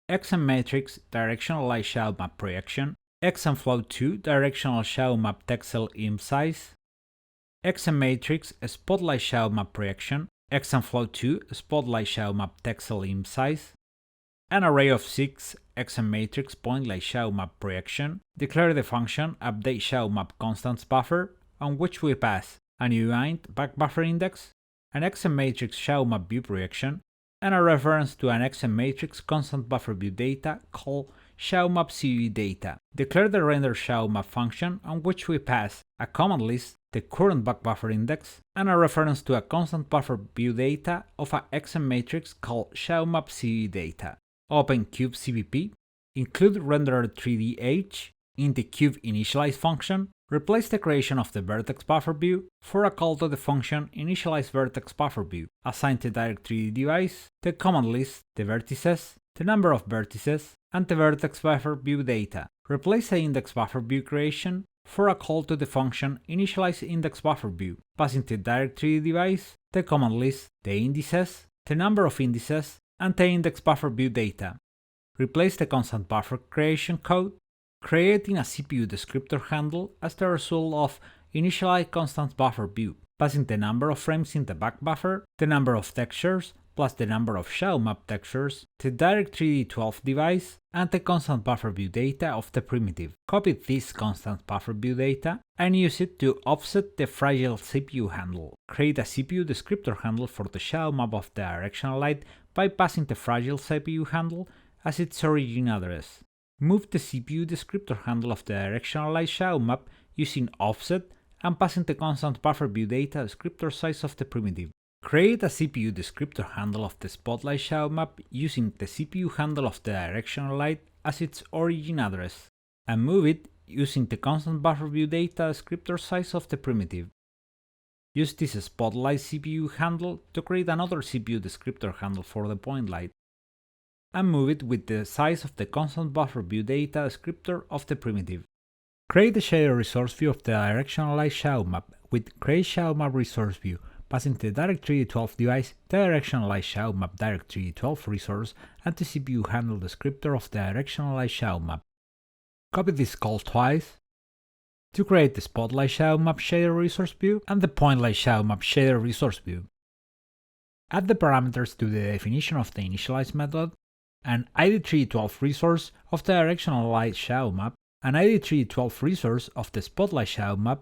XM matrix directionalized ShadowMap projection, XM float 2 directional ShadowMap text cell imp size, XM matrix spotlight ShadowMap projection, XM float 2 spotlight ShadowMap text cell imp size, an array of 6 XM matrix pointlight ShadowMap projection. Declare the function update ShadowMap constants buffer, on which we pass a new int back buffer index, an XM matrix ShadowMap view projection, and a reference to an XM matrix constant buffer view data called ShadowMap CV data. Declare the render ShadowMap function, on which we pass a command list, the current back buffer index, and a reference to a constant buffer view data of a XM matrix called ShadowMap CV data. Open cube CVP, include rendered 3D-H in the cube initialize function. Replace the creation of the vertex buffer view for a call to the function initialize vertex buffer view. Assign the direct 3D device, the command list, the vertices, the number of vertices, and the vertex buffer view data. Replace the index buffer view creation for a call to the function initialize index buffer view, passing the direct 3D device, the command list, the indices, the number of indices, and the index buffer view data. Replace the constant buffer creation code, creating a CPU descriptor handle as the result of initialize constant buffer view, passing the number of frames in the back buffer, the number of textures, plus the number of ShadowMap textures, the Direct3D12 device, and the constant buffer view data of the primitive. Copy this constant buffer view data and use it to offset the fragile CPU handle. Create a CPU descriptor handle for the ShadowMap of the directional light by passing the fragile CPU handle as its origin address. Move the CPU descriptor handle of the directional light ShadowMap using offset and passing the constant buffer view data descriptor size of the primitive. Create a CPU descriptor handle of the spotlight ShadowMap using the CPU handle of the directional light as its origin address, and move it using the constant buffer view data descriptor size of the primitive. Use this spotlight CPU handle to create another CPU descriptor handle for the point light, and move it with the size of the constant buffer view data descriptor of the primitive. Create the shader resource view of the directional light ShadowMap with create ShadowMap resource view, passing the Direct3D12 device, the directional light ShadowMap Direct3D12 resource, and the CPU handle descriptor of the directional light ShadowMap. Copy this call twice to create the spotlight ShadowMap shader resource view and the point light ShadowMap shader resource view. Add the parameters to the definition of the initialize method, an ID312 resource of the directional light ShadowMap, an ID312 resource of the spotlight ShadowMap,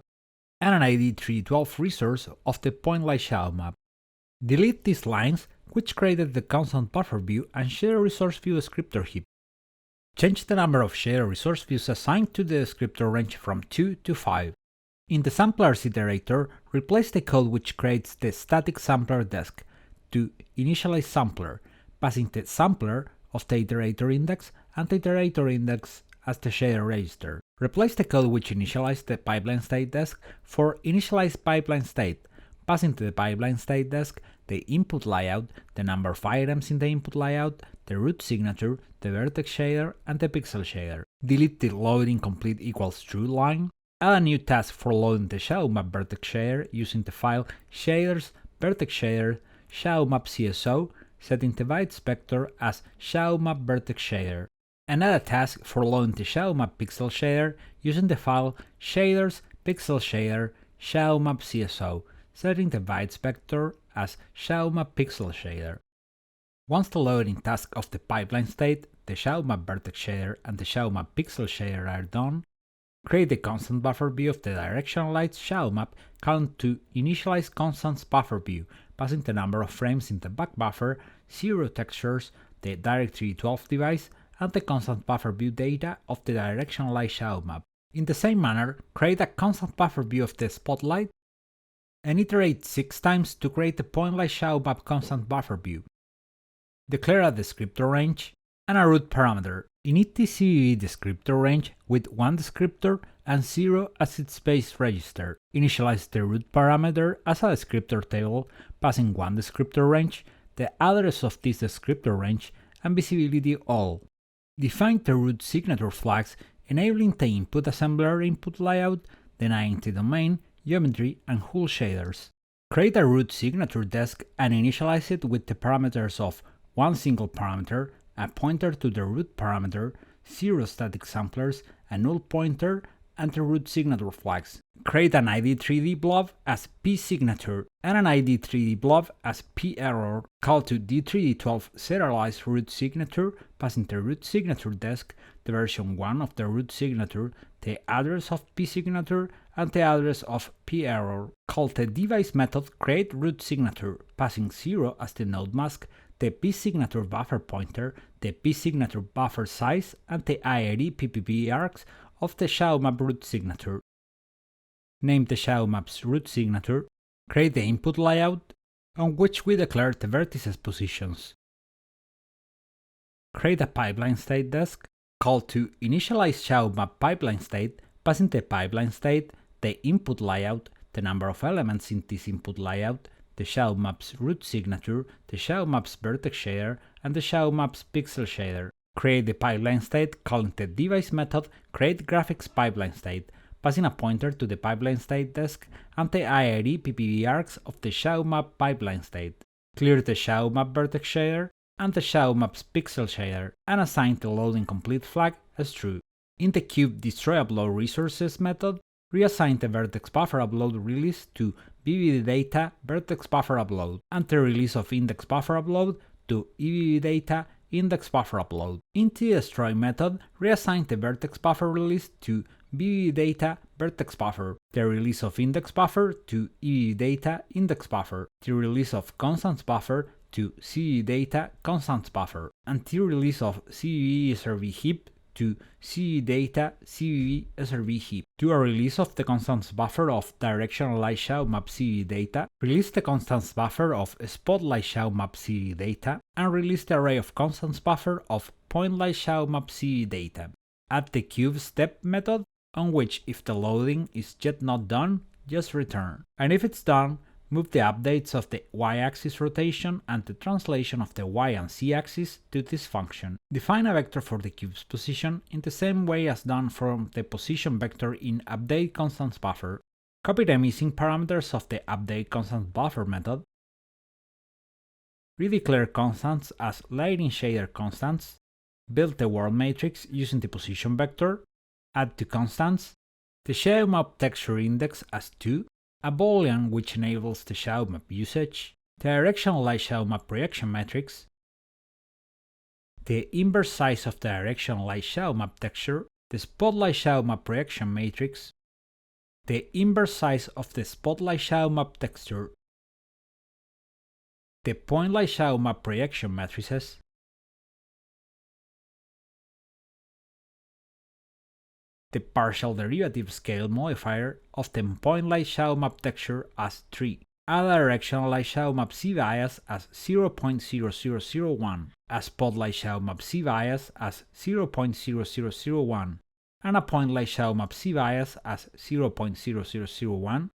and an ID312 resource of the point light ShadowMap. Delete these lines, which created the constant buffer view and shader resource view descriptor heap. Change the number of shader resource views assigned to the descriptor range from 2 to 5. In the sampler's iterator, replace the code which creates the static sampler desk to initialize sampler, passing the sampler of the iterator index and the iterator index as the shader register. Replace the code which initialized the pipeline state desk for initialize pipeline state, passing to the pipeline state desk the input layout, the number of items in the input layout, the root signature, the vertex shader, and the pixel shader. Delete the loading complete equals true line. Add a new task for loading the ShadowMap vertex shader using the file shaders vertex shader ShadowMap CSO, setting the bytes vector as ShadowMap vertex shader. And add a task for loading the ShadowMap pixel shader using the file shaders pixel shader ShadowMap CSO, setting the bytes vector as ShadowMap pixel shader. Once the loading task of the pipeline state, the ShadowMap vertex shader, and the ShadowMap pixel shader are done, create the constant buffer view of the directional light ShadowMap count to initialize constants buffer view, passing the number of frames in the back buffer, 0 textures, the Direct3D12 device, and the constant buffer view data of the directional light ShadowMap. In the same manner, create a constant buffer view of the spotlight and iterate 6 times to create a point-like ShadowMap constant buffer view. Declare a descriptor range and a root parameter. Init the CVE descriptor range with 1 descriptor and 0 as its base register. Initialize the root parameter as a descriptor table, passing 1 descriptor range, the address of this descriptor range, and visibility all. Define the root signature flags, enabling the input assembler input layout, denying the domain, geometry, and hull shaders. Create a root signature desk and initialize it with the parameters of 1 single parameter, a pointer to the root parameter, 0 static samplers, a null pointer, and the root signature flags. Create an ID3D blob as pSignature and an ID3D blob as pError. Call to D3D12 serialize root signature, passing the root signature desk, the version 1 of the root signature, the address of pSignature, and the address of pError. Call the device method create root signature, passing 0 as the node mask, the pSignature buffer pointer, the pSignature buffer size, and the IID PPP args of the ShadowMap root signature. Name the ShadowMap's root signature, create the input layout, on which we declare the vertices positions. Create a pipeline state desk, call to initialize ShadowMap pipeline state, passing the pipeline state, the input layout, the number of elements in this input layout, the ShadowMap's root signature, the ShadowMap's vertex shader, and the ShadowMap's pixel shader. Create the pipeline state, calling the device method create graphics pipeline state, passing a pointer to the pipeline state desk and the IID PPV args of the ShadowMap pipeline state. Clear the ShadowMap vertex shader and the ShadowMap's pixel shader, and assign the loading complete flag as true. In the cube destroy upload resources method, reassign the vertex buffer upload release to BBD data vertex buffer upload, and the release of index buffer upload to EBB data index buffer upload. In the destroy method, reassign the vertex buffer release to BBD data vertex buffer, the release of index buffer to EBB data index buffer, the release of constants buffer to CVE data constants buffer, and the release of CVE SRV heap to CVE data CVE SRV heap. Do a release of the constants buffer of directional ShadowMap CVE data, release the constants buffer of spotlight ShadowMap CVE data, and release the array of constants buffer of pointlight ShadowMap CVE data. Add the cube step method, on which if the loading is yet not done, just return. And if it's done, move the updates of the y-axis rotation and the translation of the y and z-axis to this function. Define a vector for the cube's position in the same way as done from the position vector in update constants buffer. Copy the missing parameters of the update constants buffer method. Redeclare constants as lighting shader constants. Build the world matrix using the position vector. Add to constants the ShadowMap texture index as 2, a boolean which enables the ShadowMap usage, the directional light ShadowMap projection matrix, the inverse size of the directional light ShadowMap texture, the spotlight ShadowMap projection matrix, the inverse size of the spotlight ShadowMap texture, the point light ShadowMap projection matrices, the partial derivative scale modifier of the point light ShadowMap texture as 3, a directional light ShadowMap z-bias as 0.0001, a spotlight ShadowMap z-bias as 0.0001, and a point light ShadowMap z-bias as 0.0001.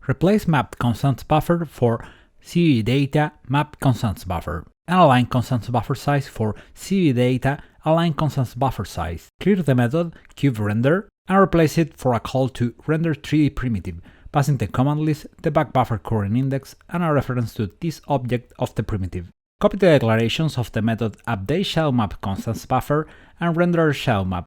Replace mapped constants buffer for CVE data map constants buffer, and align constants buffer size for CVE data align constants buffer size. Clear the method cubeRender and replace it for a call to render 3D primitive, passing the command list, the back buffer current index, and a reference to this object of the primitive. Copy the declarations of the method update ShadowMap constants buffer and render ShadowMap.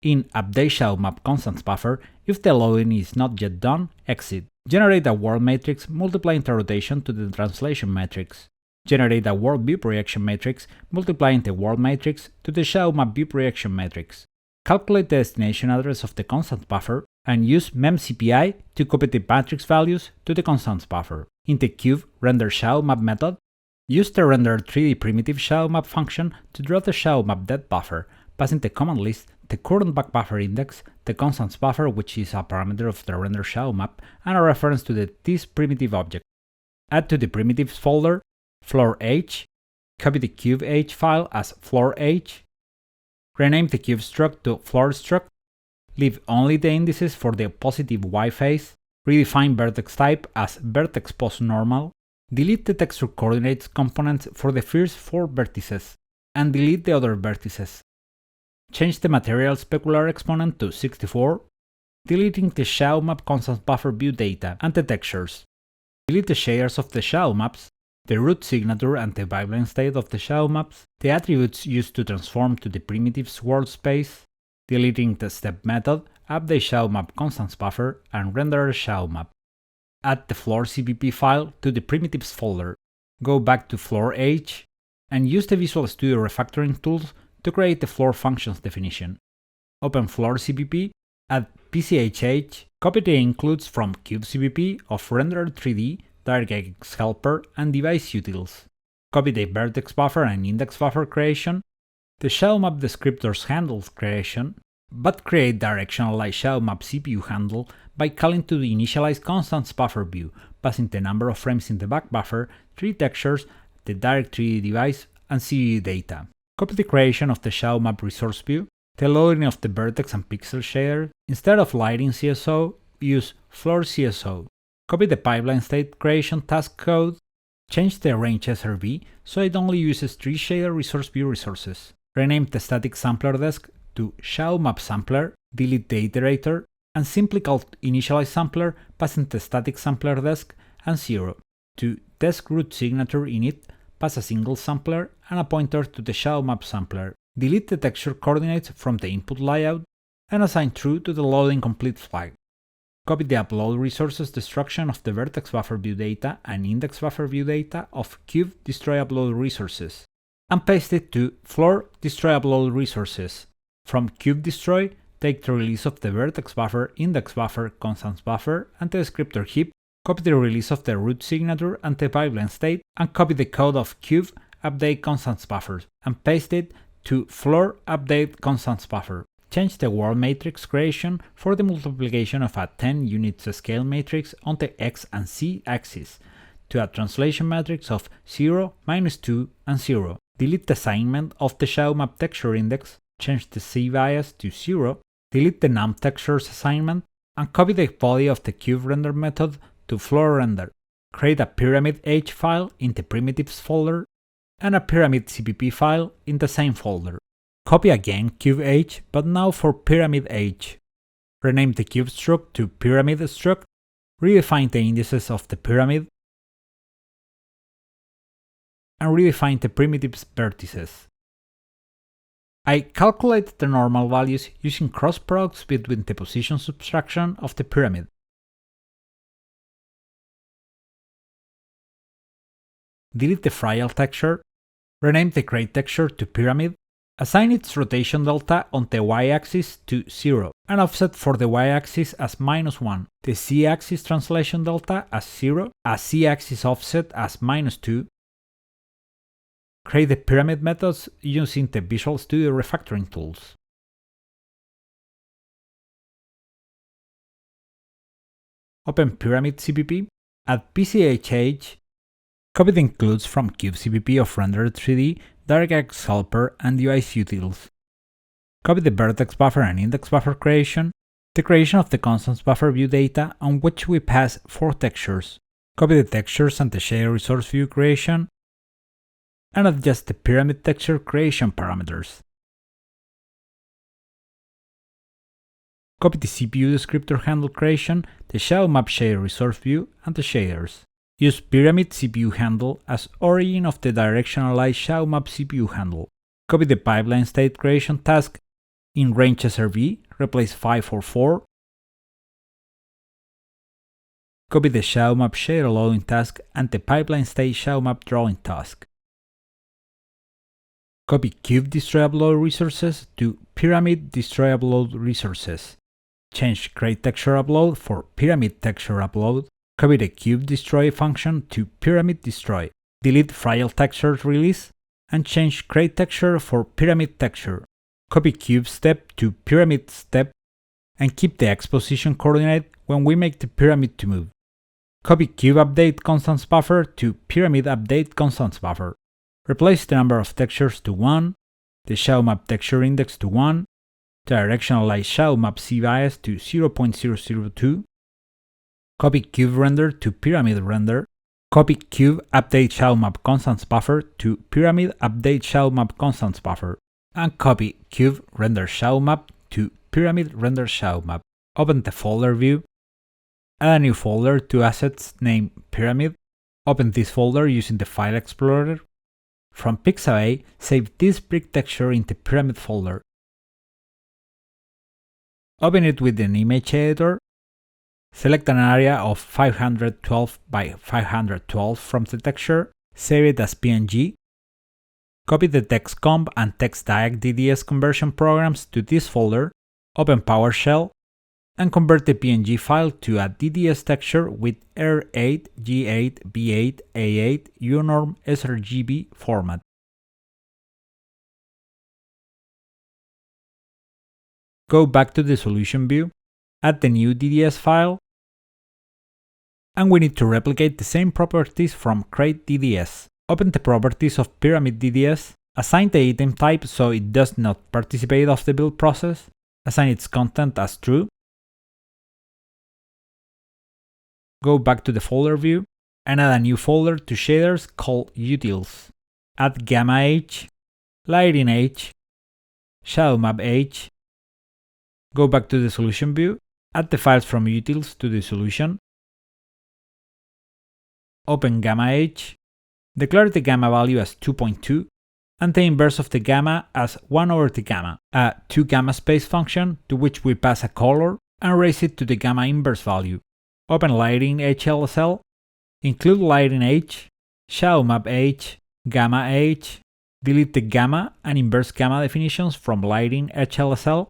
In update ShadowMap constants buffer, if the loading is not yet done, exit. Generate a world matrix multiplying the rotation to the translation matrix. Generate a world view projection matrix multiplying the world matrix to the ShadowMap view projection matrix. Calculate the destination address of the constant buffer and use memcpi to copy the matrix values to the constants buffer. In the cube render ShadowMap method, use the render 3D primitive ShadowMap function to draw the ShadowMap depth buffer, passing the command list, the current back-buffer index, the constants buffer, which is a parameter of the render shadow map, and a reference to the thisPrimitive object. Add to the primitives folder floor h, copy the cube h file as floor h, rename the cube struct to floor struct, leave only the indices for the positive y face, redefine vertex type as vertex post-normal, delete the texture coordinates components for the first 4 vertices, and delete the other vertices. Change the material specular exponent to 64, deleting the shadow map constants buffer view data and the textures. Delete the shaders of the shadow maps, the root signature and the pipeline state of the shadow maps, the attributes used to transform to the primitives world space, deleting the step method, update shadow map constants buffer, and render a shadow map. Add the floor CPP file to the primitives folder. Go back to floor H and use the Visual Studio refactoring tools to create the floor functions definition. Open floor CPP, add PCHH, copy the includes from Cube CPP of rendered 3D, DirectX helper, and device utils. Copy the vertex buffer and index buffer creation, the shadow map descriptors handles creation, but create directionalized shadow map CPU handle by calling to the initialize constants buffer view, passing the number of frames in the back buffer, 3 textures, the direct 3D device, and CDD data. Copy the creation of the shadow map resource view, the loading of the vertex and pixel shader. Instead of lighting CSO, use floor CSO. Copy the pipeline state creation task code, change the range SRV so it only uses 3 shader resource view resources. Rename the static sampler desk to shadow map sampler, delete the iterator, and simply call initialize sampler, passing the static sampler desk and 0. To desk root signature init, pass a single sampler and a pointer to the shadow map sampler. Delete the texture coordinates from the input layout and assign true to the loading complete flag. Copy the upload resources destruction of the vertex buffer view data and index buffer view data of cube destroy upload resources, and paste it to floor destroy upload resources. From cube destroy, take the release of the vertex buffer, index buffer, constants buffer, and the descriptor heap, copy the release of the root signature and the pipeline state, and copy the code of cube update constants buffers, and paste it to floor update constants buffer. Change the world matrix creation for the multiplication of a 10 units scale matrix on the x and c axis to a translation matrix of 0, -2, and 0. Delete the assignment of the shadow map texture index, change the C bias to 0, delete the num textures assignment, and copy the body of the cube render method to floor render. Create a pyramid H file in the primitives folder and a pyramid CPP file in the same folder. Copy again cube H, but now for pyramid H. Rename the cube struct to pyramid struct, redefine the indices of the pyramid, and redefine the primitives vertices. I calculated the normal values using cross products between the position subtraction of the pyramid. Delete the fragile texture, rename the gray texture to pyramid, assign its rotation delta on the y-axis to 0, and offset for the y-axis as -1, the z-axis translation delta as 0, a z-axis offset as -2. Create the pyramid methods using the Visual Studio refactoring tools. Open pyramid CPP, add PCHH, copy the includes from Cube CPP of rendered 3D, DirectX helper, and device utils. Copy the vertex buffer and index buffer creation, the creation of the constants buffer view data on which we pass 4 textures. Copy the textures and the shader resource view creation, and adjust the pyramid texture creation parameters. Copy the CPU descriptor handle creation, the shadow map shader resource view, and the shaders. Use pyramid CPU handle as origin of the directionalized shadow map CPU handle. Copy the pipeline state creation task in range SRV, replace 544. Copy the shadow map shader loading task and the pipeline state shadow map drawing task. Copy cube destroy upload resources to pyramid destroy upload resources. Change gray texture upload for pyramid texture upload. Copy the cube destroy function to pyramid destroy. Delete fragile texture release and change gray texture for pyramid texture. Copy cube step to pyramid step and keep the X position coordinate when we make the pyramid to move. Copy cube update constants buffer to pyramid update constants buffer. Replace the number of textures to 1, the ShadowMap texture index to 1, the directional light ShadowMap C bias to 0.002. Copy cube render to pyramid render. Copy cube update ShadowMap constants buffer to pyramid update ShadowMap constants buffer. And copy cube render ShadowMap to pyramid render ShadowMap. Open the folder view. Add a new folder to assets named pyramid. Open this folder using the file explorer. From Pixabay, save this brick texture in the pyramid folder. Open it with an image editor. Select an area of 512 by 512 from the texture. Save it as PNG. Copy the TextComp and TextDiag DDS conversion programs to this folder. Open PowerShell and convert the PNG file to a DDS texture with R8, G8, B8, A8, UNORM, sRGB format. Go back to the solution view, add the new DDS file, and we need to replicate the same properties from Create DDS. Open the properties of Pyramid DDS, assign the item type so it does not participate of the build process, assign its content as true, go back to the folder view, and add a new folder to shaders called Utils. Add Gamma H, Lighting H, ShadowMap H. Go back to the solution view, add the files from Utils to the solution. Open Gamma H, declare the gamma value as 2.2, and the inverse of the gamma as 1 over the gamma, a 2-gamma space function to which we pass a color and raise it to the gamma inverse value. Open Lighting HLSL, include Lighting H, ShadowMap H, Gamma H, delete the gamma and inverse gamma definitions from Lighting HLSL,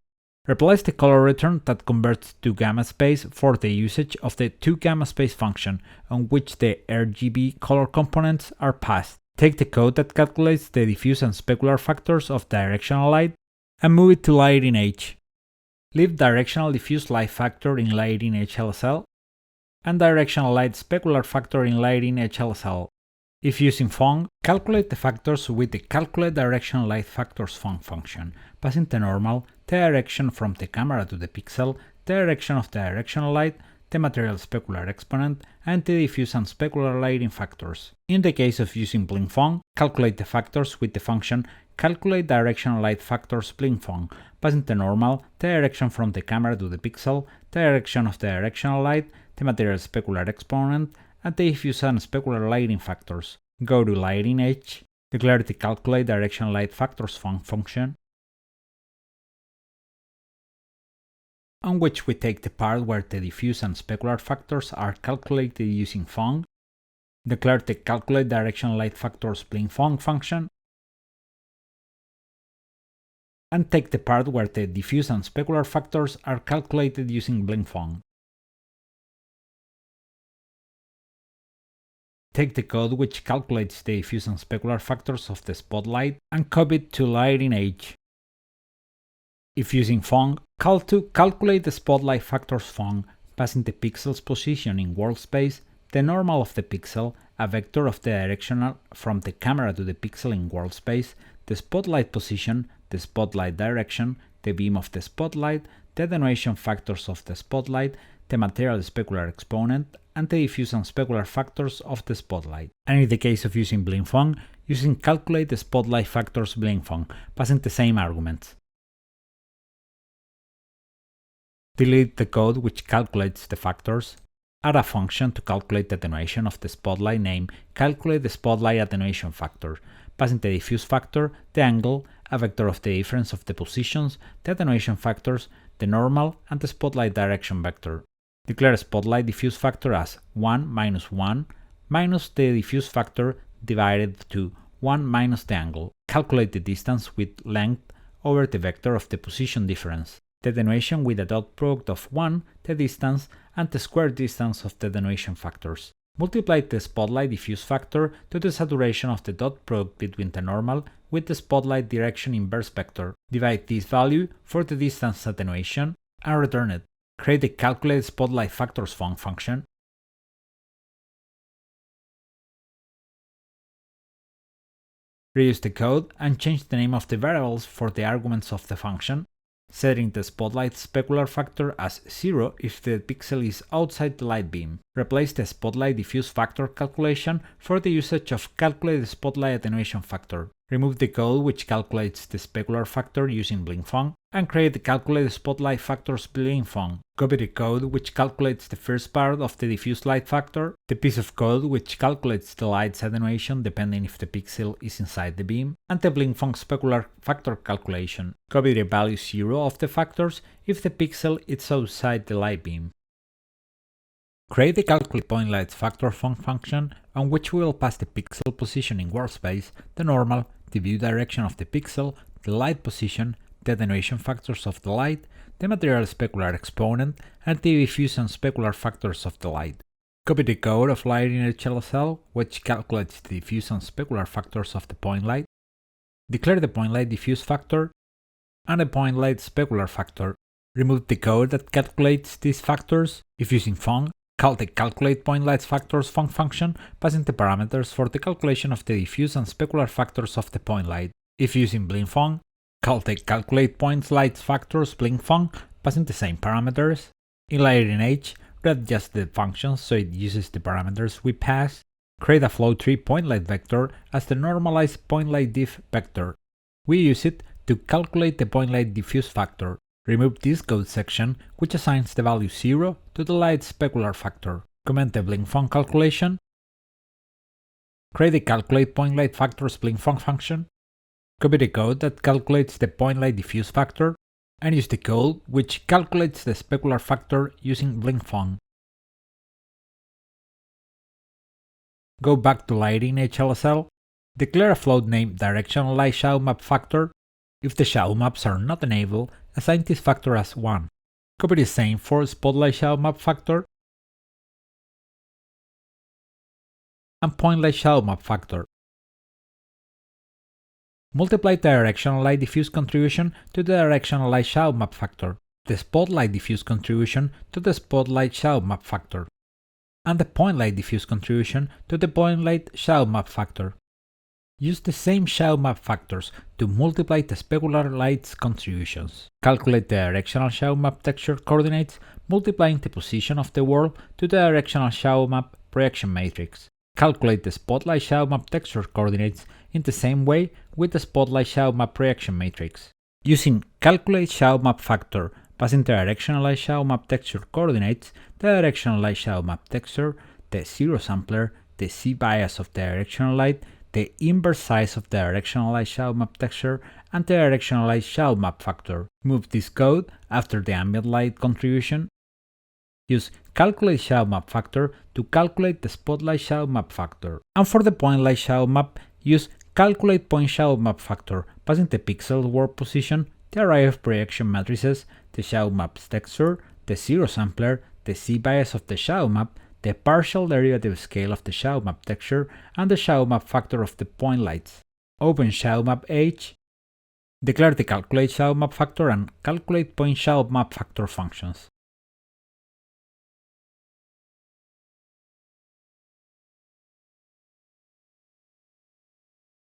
replace the color return that converts to gamma space for the usage of the 2-gamma space function on which the RGB color components are passed. Take the code that calculates the diffuse and specular factors of directional light and move it to Lighting H. Leave directional diffuse light factor in Lighting HLSL and directional light specular factor in Lighting HLSL. If using Fong, calculate the factors with the Calculate Directional Light Factors Fong function, passing the normal, the direction from the camera to the pixel, the direction of the directional light, the material specular exponent, and the diffuse and specular lighting factors. In the case of using BlinkFong, calculate the factors with the function Calculate Directional Light Factors BlinkFong, passing the normal, the direction from the camera to the pixel, the direction of the directional light, the material specular exponent, and the diffuse and specular lighting factors. Go to Lighting H, declare the Calculate Directional Light Factors function, on which we take the part where the diffuse and specular factors are calculated using Fong, declare the Calculate Directional Light Factors BlinkFong function, and take the part where the diffuse and specular factors are calculated using BlinkFong. Take the code which calculates the diffuse and specular factors of the spotlight and copy it to Lighting H. If using Fong, call to Calculate the Spotlight Factors Fong, passing the pixel's position in world space, the normal of the pixel, a vector of the directional from the camera to the pixel in world space, the spotlight position, the spotlight direction, the beam of the spotlight, the attenuation factors of the spotlight, the material specular exponent, and the diffuse and specular factors of the spotlight. And in the case of using BlinkFong, using Calculate the Spotlight Factors BlinkFong, passing the same arguments. Delete the code which calculates the factors. Add a function to calculate the attenuation of the spotlight named Calculate the Spotlight Attenuation Factor, passing the diffuse factor, the angle, a vector of the difference of the positions, the attenuation factors, the normal, and the spotlight direction vector. Declare spotlight diffuse factor as 1 minus 1 minus the diffuse factor divided to 1 minus the angle. Calculate the distance with length over the vector of the position difference. The attenuation with a dot product of 1, the distance, and the square distance of the attenuation factors. Multiply the spotlight diffuse factor to the saturation of the dot product between the normal with the spotlight direction inverse vector. Divide this value for the distance attenuation and return it. Create the calculate spotlight factors function. Reuse the code and change the name of the variables for the arguments of the function, setting the spotlight specular factor as 0 if the pixel is outside the light beam. Replace the spotlight diffuse factor calculation for the usage of calculate the spotlight attenuation factor. Remove the code which calculates the specular factor using blingfun and create the calculate the spotlight factors blingfun. Copy the code which calculates the first part of the diffuse light factor, the piece of code which calculates the light's attenuation depending if the pixel is inside the beam, and the blingfun specular factor calculation. Copy the value 0 of the factors if the pixel is outside the light beam. Create the calculate point light factor function on which we will pass the pixel position in workspace, the normal, the view direction of the pixel, the light position, the attenuation factors of the light, the material specular exponent, and the diffusion specular factors of the light. Copy the code of lighting HLSL, which calculates the diffusion specular factors of the point light. Declare the point light diffuse factor and the point light specular factor. Remove the code that calculates these factors. If using fun, call the calculate point lights factors function, passing the parameters for the calculation of the diffuse and specular factors of the point light. If using blingfun, call the calculate point lights factors blingfun, passing the same parameters. In lighting H, readjust the function so it uses the parameters we pass. Create a flow tree point light vector as the normalized point light diff vector. We use it to calculate the point light diffuse factor. Remove this code section, which assigns the value 0 to the light specular factor. Comment the blingfun calculation. Create the calculate point light factors blingfun function. Copy the code that calculates the point light diffuse factor, and use the code which calculates the specular factor using blingfun. Go back to lighting HLSL. Declare a float named directional light shadow map factor. If the shadow maps are not enabled, assign this factor as 1. Copy the same for spotlight shadow map factor and point light shadow map factor. Multiply the directional light diffuse contribution to the directional light shadow map factor, the spotlight diffuse contribution to the spotlight shadow map factor, and the point light diffuse contribution to the point light shadow map factor. Use the same shadow map factors to multiply the specular light's contributions. Calculate the directional shadow map texture coordinates, multiplying the position of the world to the directional shadow map projection matrix. Calculate the spotlight shadow map texture coordinates in the same way with the spotlight shadow map projection matrix. Using calculate shadow map factor, passing the directional light shadow map texture coordinates, the directional light shadow map texture, the zero sampler, the Z bias of the directional light, the inverse size of the directional light shadow map texture, and the directional light shadow map factor. Move this code after the ambient light contribution. Use calculate shadow map factor to calculate the spotlight shadow map factor. And for the point light shadow map, use calculate point shadow map factor, passing the pixel world position, the array of projection matrices, the shadow map's texture, the zero sampler, the Z bias of the shadow map, the partial derivative scale of the shadow map texture, and the shadow map factor of the point lights. Open shadow map H. Declare the calculate shadow map factor and calculate point shadow map factor functions.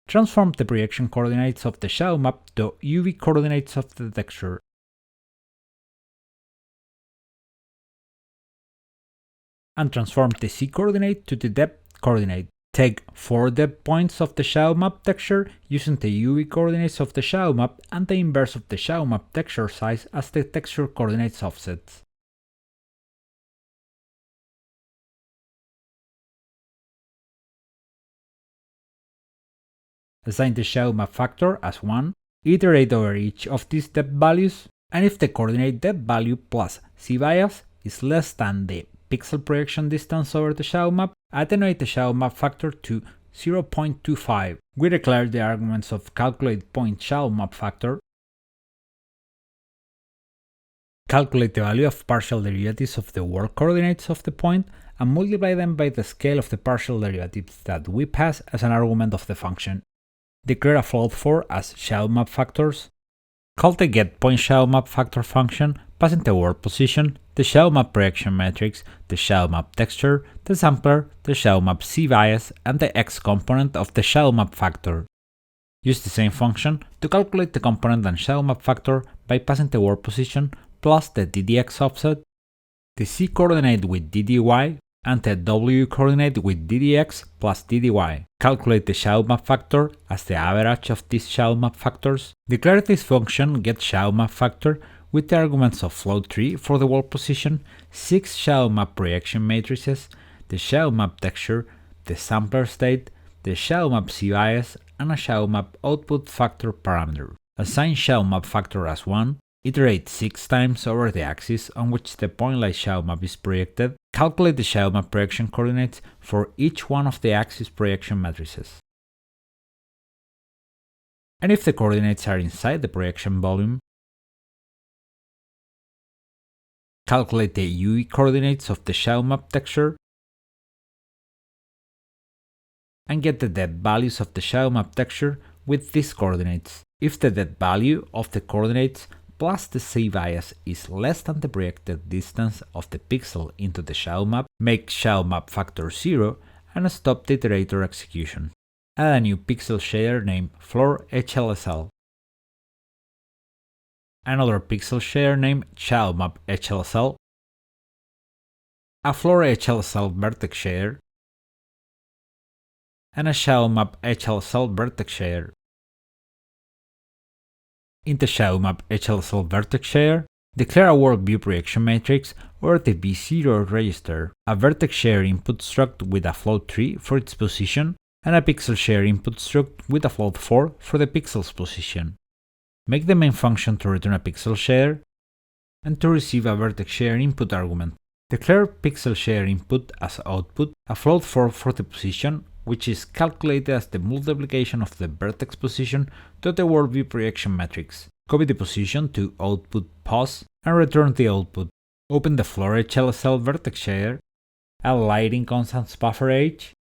Transform the projection coordinates of the shadow map to UV coordinates of the texture. And transform the Z coordinate to the depth coordinate. Take 4 depth points of the shadow map texture using the UV coordinates of the shadow map and the inverse of the shadow map texture size as the texture coordinates offsets. Assign the shadow map factor as 1, iterate over each of these depth values, and if the coordinate depth value plus Z bias is less than the pixel projection distance over the shadow map, attenuate the shadow map factor to 0.25. We declare the arguments of calculate point shadow map factor, calculate the value of partial derivatives of the world coordinates of the point, and multiply them by the scale of the partial derivatives that we pass as an argument of the function. Declare a float for as ShadowMap factors. Call the getPointShadowMap factor function, passing the world position, the ShadowMap projection matrix, the ShadowMap texture, the sampler, the ShadowMap C-bias, and the X component of the ShadowMap factor. Use the same function to calculate the component and ShadowMap factor by passing the world position plus the DDX offset, the C coordinate with DDY, and the W coordinate with DDX plus DDY. Calculate the ShadowMap factor as the average of these ShadowMap factors. Declare this function getShadowMap factor with the arguments of float3 for the world position, 6 ShadowMap projection matrices, the ShadowMap texture, the sampler state, the ShadowMap C-bias, and a ShadowMap output factor parameter. Assign ShadowMap factor as 1, iterate 6 times over the axis on which the pointlight ShadowMap is projected, calculate the ShadowMap projection coordinates for each one of the axis projection matrices. And if the coordinates are inside the projection volume, calculate the UE coordinates of the ShadowMap texture, and get the depth values of the ShadowMap texture with these coordinates. If the depth value of the coordinates plus the C-bias is less than the projected distance of the pixel into the ShadowMap, make ShadowMap factor 0 and stop the iterator execution. Add a new pixel shader named FloorHLSL. Another pixel shader named ShadowMap HLSL, a FloorHLSL vertex shader, and a ShadowMap HLSL vertex shader. In the ShadowMap HLSL vertex shader, declare a worldview projection matrix or the V0 register, a vertex shader input struct with a float3 for its position, and a pixel shader input struct with a float4 for the pixel's position. Make the main function to return a pixel shader and to receive a vertex shader input argument. Declare pixel shader input as output, a float4 for the position, which is calculated as the multiplication of the vertex position to the worldview projection matrix. Copy the position to output pos and return the output. Open the FloorHLSL vertex shader, add lighting constants buffer h,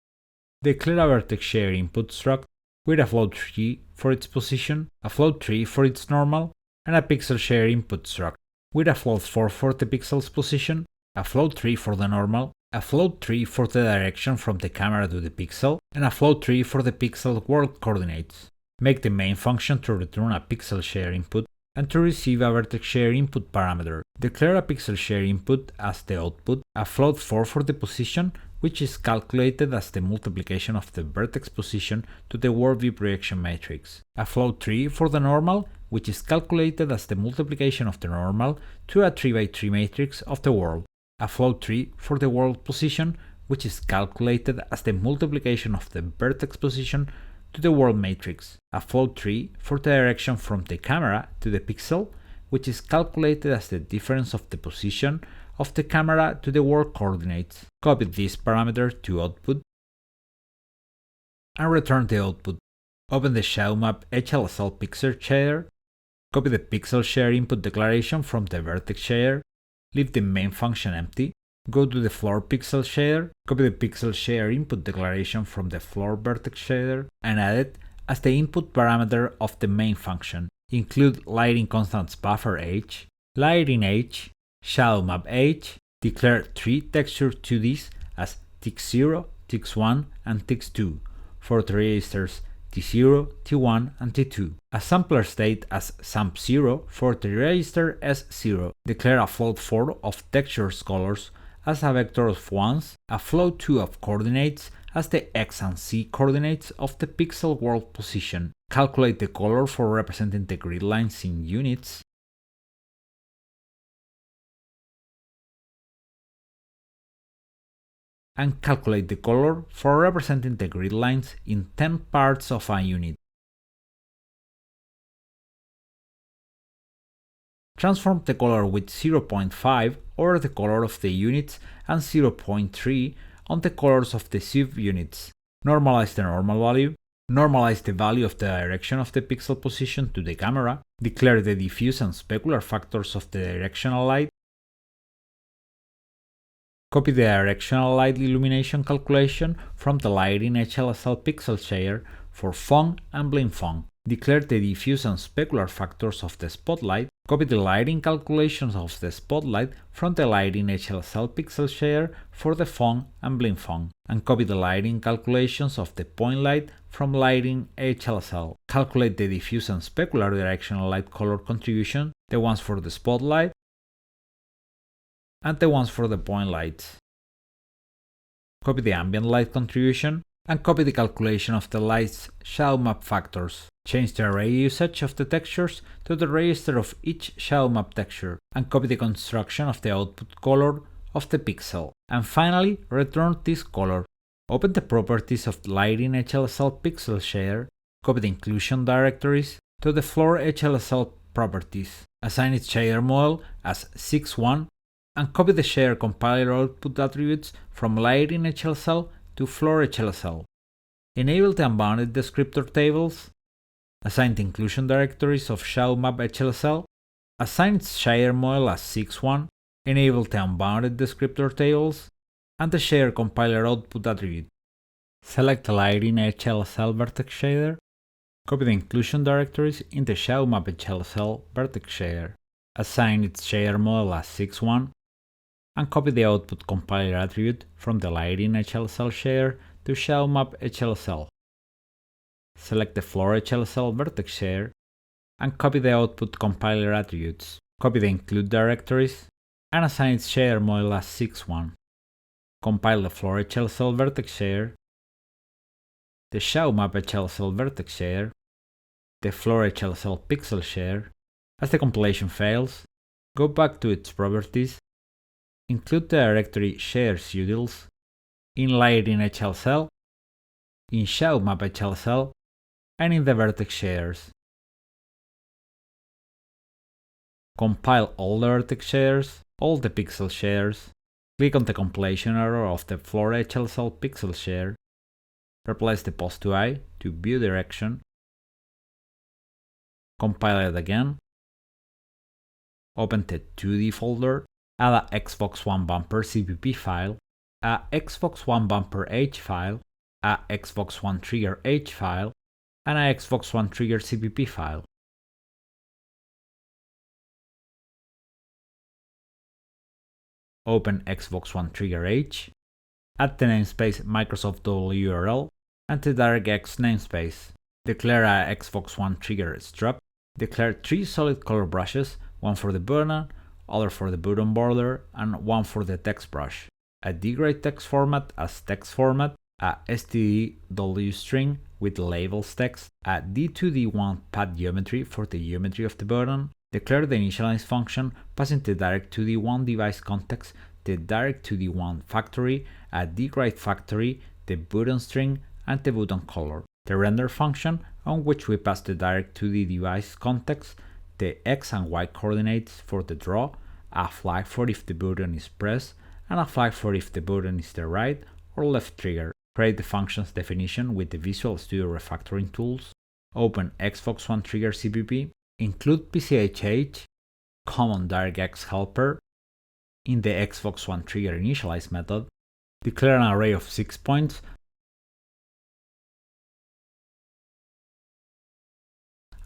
declare a vertex shader input struct with a float3 for its position, a float3 for its normal, and a pixel shader input struct with a float4 for the pixel's position, a float3 for the normal, a float3 for the direction from the camera to the pixel, and a float3 for the pixel world coordinates. Make the main function to return a pixel shader input and to receive a vertex shader input parameter. Declare a pixel shader input as the output, a float4 for the position, which is calculated as the multiplication of the vertex position to the worldview projection matrix, a float3 for the normal, which is calculated as the multiplication of the normal to a 3x3 matrix of the world, a float3 for the world position, which is calculated as the multiplication of the vertex position to the world matrix, a float3 for the direction from the camera to the pixel, which is calculated as the difference of the position of the camera to the world coordinates. Copy this parameter to output and return the output. Open the ShadowMap HLSL pixel shader, copy the pixel shader input declaration from the vertex shader, leave the main function empty, go to the floor pixel shader, copy the pixel shader input declaration from the floor vertex shader, and add it as the input parameter of the main function. Include lighting constants buffer h, lighting h, ShadowMap h, declare 3 texture 2Ds as tix0, tix1, and tix2 for the registers T0, T1, and T2. A sampler state as samp0 for the register S0. Declare a float4 of textures colors as a vector of 1s, a float2 of coordinates as the X and C coordinates of the pixel world position. Calculate the color for representing the grid lines in units, and calculate the color for representing the grid lines in 10 parts of a unit. Transform the color with 0.5 over the color of the units and 0.3 on the colors of the subunits. Normalize the normal value. Normalize the value of the direction of the pixel position to the camera. Declare the diffuse and specular factors of the directional light. Copy the directional light illumination calculation from the lighting HLSL pixel shader for font and blend font. Declare the diffuse and specular factors of the spotlight. Copy the lighting calculations of the spotlight from the lighting HLSL pixel shader for the font and blend font. And copy the lighting calculations of the point light from lighting HLSL. Calculate the diffuse and specular directional light color contribution, the ones for the spotlight and the ones for the point lights. Copy the ambient light contribution and copy the calculation of the light's shadow map factors. Change the array usage of the textures to the register of each shadow map texture and copy the construction of the output color of the pixel. And finally, return this color. Open the properties of the lighting HLSL pixel shader, copy the inclusion directories to the floor HLSL properties. Assign its shader model as 6.1 and copy the shader compiler output attributes from lighting HLSL to floor HLSL. Enable the unbounded descriptor tables. Assign the inclusion directories of ShadowMap HLSL. Assign its shader model as 6.1. Enable the unbounded descriptor tables and the shader compiler output attribute. Select the lighting HLSL vertex shader. Copy the inclusion directories in the ShadowMap HLSL vertex shader. Assign its shader model as 6.1 and copy the output compiler attribute from the lighting HLSL shader to ShadowMap HLSL. Select the floor HLSL vertex shader and copy the output compiler attributes. Copy the include directories and assign its shader model as 6.1. Compile the floor HLSL vertex shader, the ShadowMap HLSL vertex shader, the floor HLSL pixel shader. As the compilation fails, go back to its properties. Include the directory shaders utils in lighting HLSL, in ShadowMap HLSL, and in the vertex shaders. Compile all the vertex shaders, all the pixel shaders. Click on the compilation error of the floor HLSL pixel shader. Replace the pos to I to view direction. Compile it again. Open the 2D folder. Add a Xbox One Bumper CPP file, a Xbox One Bumper H file, a Xbox One Trigger H file, and a Xbox One Trigger CPP file. Open Xbox One Trigger H, add the namespace Microsoft URL and the DirectX namespace. Declare a Xbox One Trigger strap. Declare 3 solid color brushes, one for the button, other for the button border, and one for the text brush. A DirectX format as text format, a stdw string with labels text, a d2d1 path geometry for the geometry of the button. Declare the initialize function passing the direct2d1 device context, the direct2d1 factory, a dwrite factory, the button string, and the button color. The render function on which we pass the direct2d device context, the X and Y coordinates for the draw, a flag for if the button is pressed, and a flag for if the button is the right or left trigger. Create the function's definition with the Visual Studio refactoring tools. Open Xbox One Trigger CPP. Include PCHH, common DirectX helper, in the Xbox One Trigger initialize method. Declare an array of 6 points.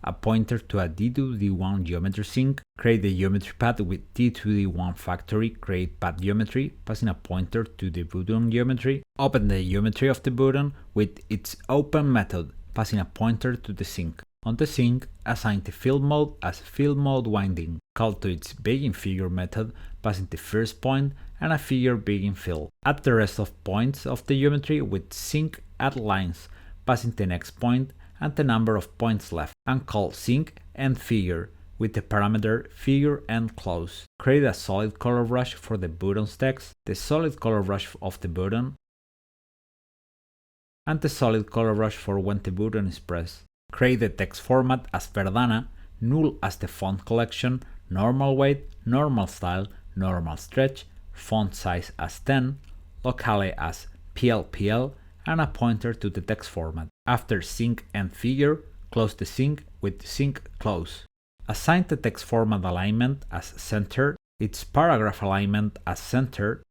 A pointer to a D2D1 geometry sync. Create the geometry path with D2D1 factory, create path geometry, passing a pointer to the button geometry. Open the geometry of the button with its open method, passing a pointer to the sync. On the sync, assign the field mode as field mode winding. Call to its begin figure method, passing the first point and a figure begin fill. Add the rest of points of the geometry with sync add lines, passing the next point and the number of points left, and call sync end figure with the parameter figure end close. Create a solid color brush for the button's text, the solid color brush of the button, and the solid color brush for when the button is pressed. Create the text format as Verdana, null as the font collection, normal weight, normal style, normal stretch, font size as 10, locale as PLPL, and a pointer to the text format. After sync end figure, close the sync with sync close. Assign the text format alignment as center, its paragraph alignment as center,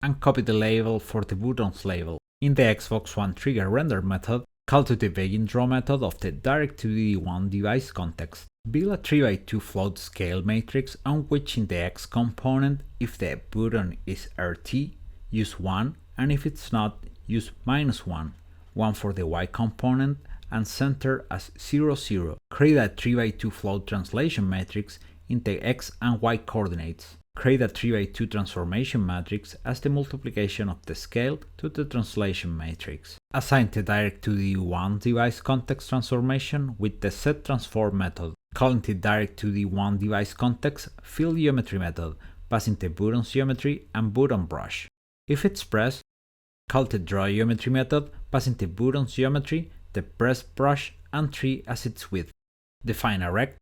and copy the label for the buttons label. In the Xbox One trigger render method, call to the begin draw method of the Direct2D1 device context. Build a 3x2 float scale matrix on which in the X component, if the button is RT, use 1, and if it's not, use -1, 1 for the Y component, and center as 0, 0. Create a 3x2 float translation matrix in the X and Y coordinates. Create a 3x2 transformation matrix as the multiplication of the scale to the translation matrix. Assign the Direct2D1 device context transformation with the setTransform method. Calling the Direct2D1 device context fill geometry method, passing the button's geometry and button brush. If it's pressed, call the draw geometry method, passing the button's geometry, the press brush, and tree as its width. Define a rect,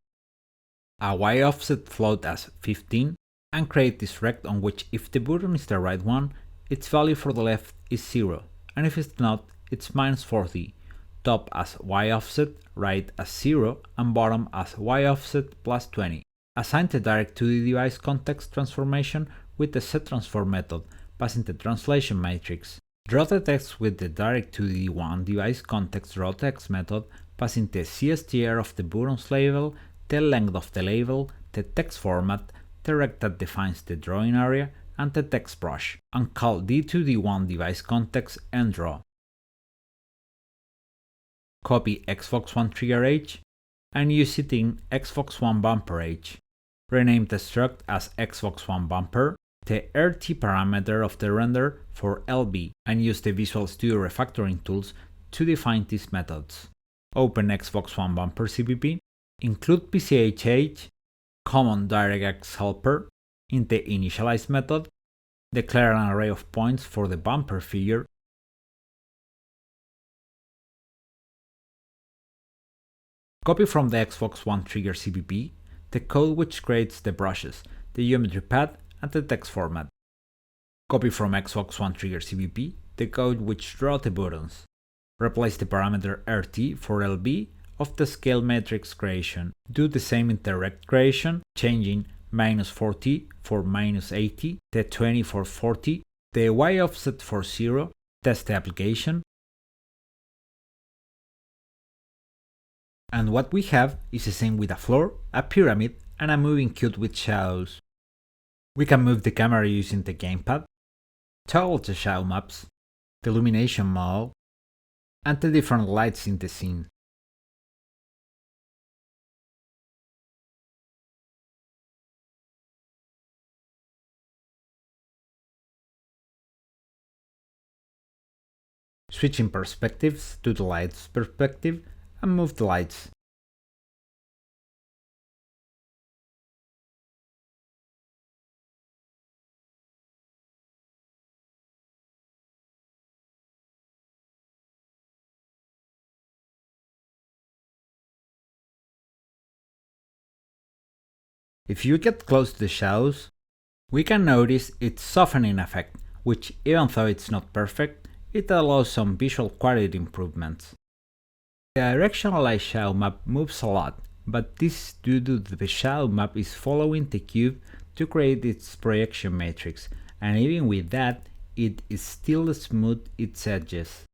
a Y offset float as 15, and create this rect on which if the button is the right one, its value for the left is 0, and if it's not, it's -40. Top as Y offset, right as 0, and bottom as Y offset plus 20. Assign the Direct2D device context transformation with the setTransform method, passing the translation matrix. Draw the text with the Direct2D1 device context draw text method, passing the CSTR of the button's label, the length of the label, the text format, the rect that defines the drawing area, and the text brush, and call D2D1 device context and draw. Copy Xbox One trigger edge and use it in Xbox One bumper edge. Rename the struct as Xbox One bumper, the RT parameter of the render for LB, and use the Visual Studio refactoring tools to define these methods. Open Xbox One bumper CPP, include PCHH, common DirectX helper in the initialize method, declare an array of points for the bumper figure, copy from the Xbox One trigger CPP the code which creates the brushes, the geometry path, and the text format. Copy from Xbox One trigger CPP the code which draws the buttons. Replace the parameter RT for LB of the scale matrix creation. Do the same in the rect creation, changing -40 for -80, the 20 for 40, the Y offset for 0, test the application. And what we have is the same with a floor, a pyramid, and a moving cube with shadows. We can move the camera using the gamepad, toggle the ShadowMaps, the illumination model, and the different lights in the scene. Switching perspectives to the light's perspective and move the lights. If you get close to the shadows, we can notice its softening effect, which even though it's not perfect, it allows some visual quality improvements. The directional light shadow map moves a lot, but this is due to the shadow map is following the cube to create its projection matrix, and even with that, it is still smooth its edges.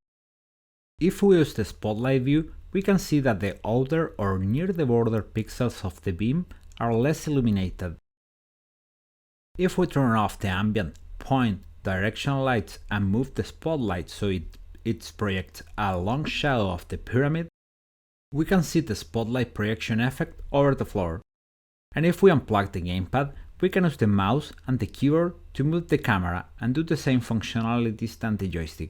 If we use the spotlight view, we can see that the outer or near the border pixels of the beam are less illuminated. If we turn off the ambient, point, directional lights and move the spotlight so it projects a long shadow of the pyramid, we can see the spotlight projection effect over the floor. And if we unplug the gamepad, we can use the mouse and the keyboard to move the camera and do the same functionalities than the joystick.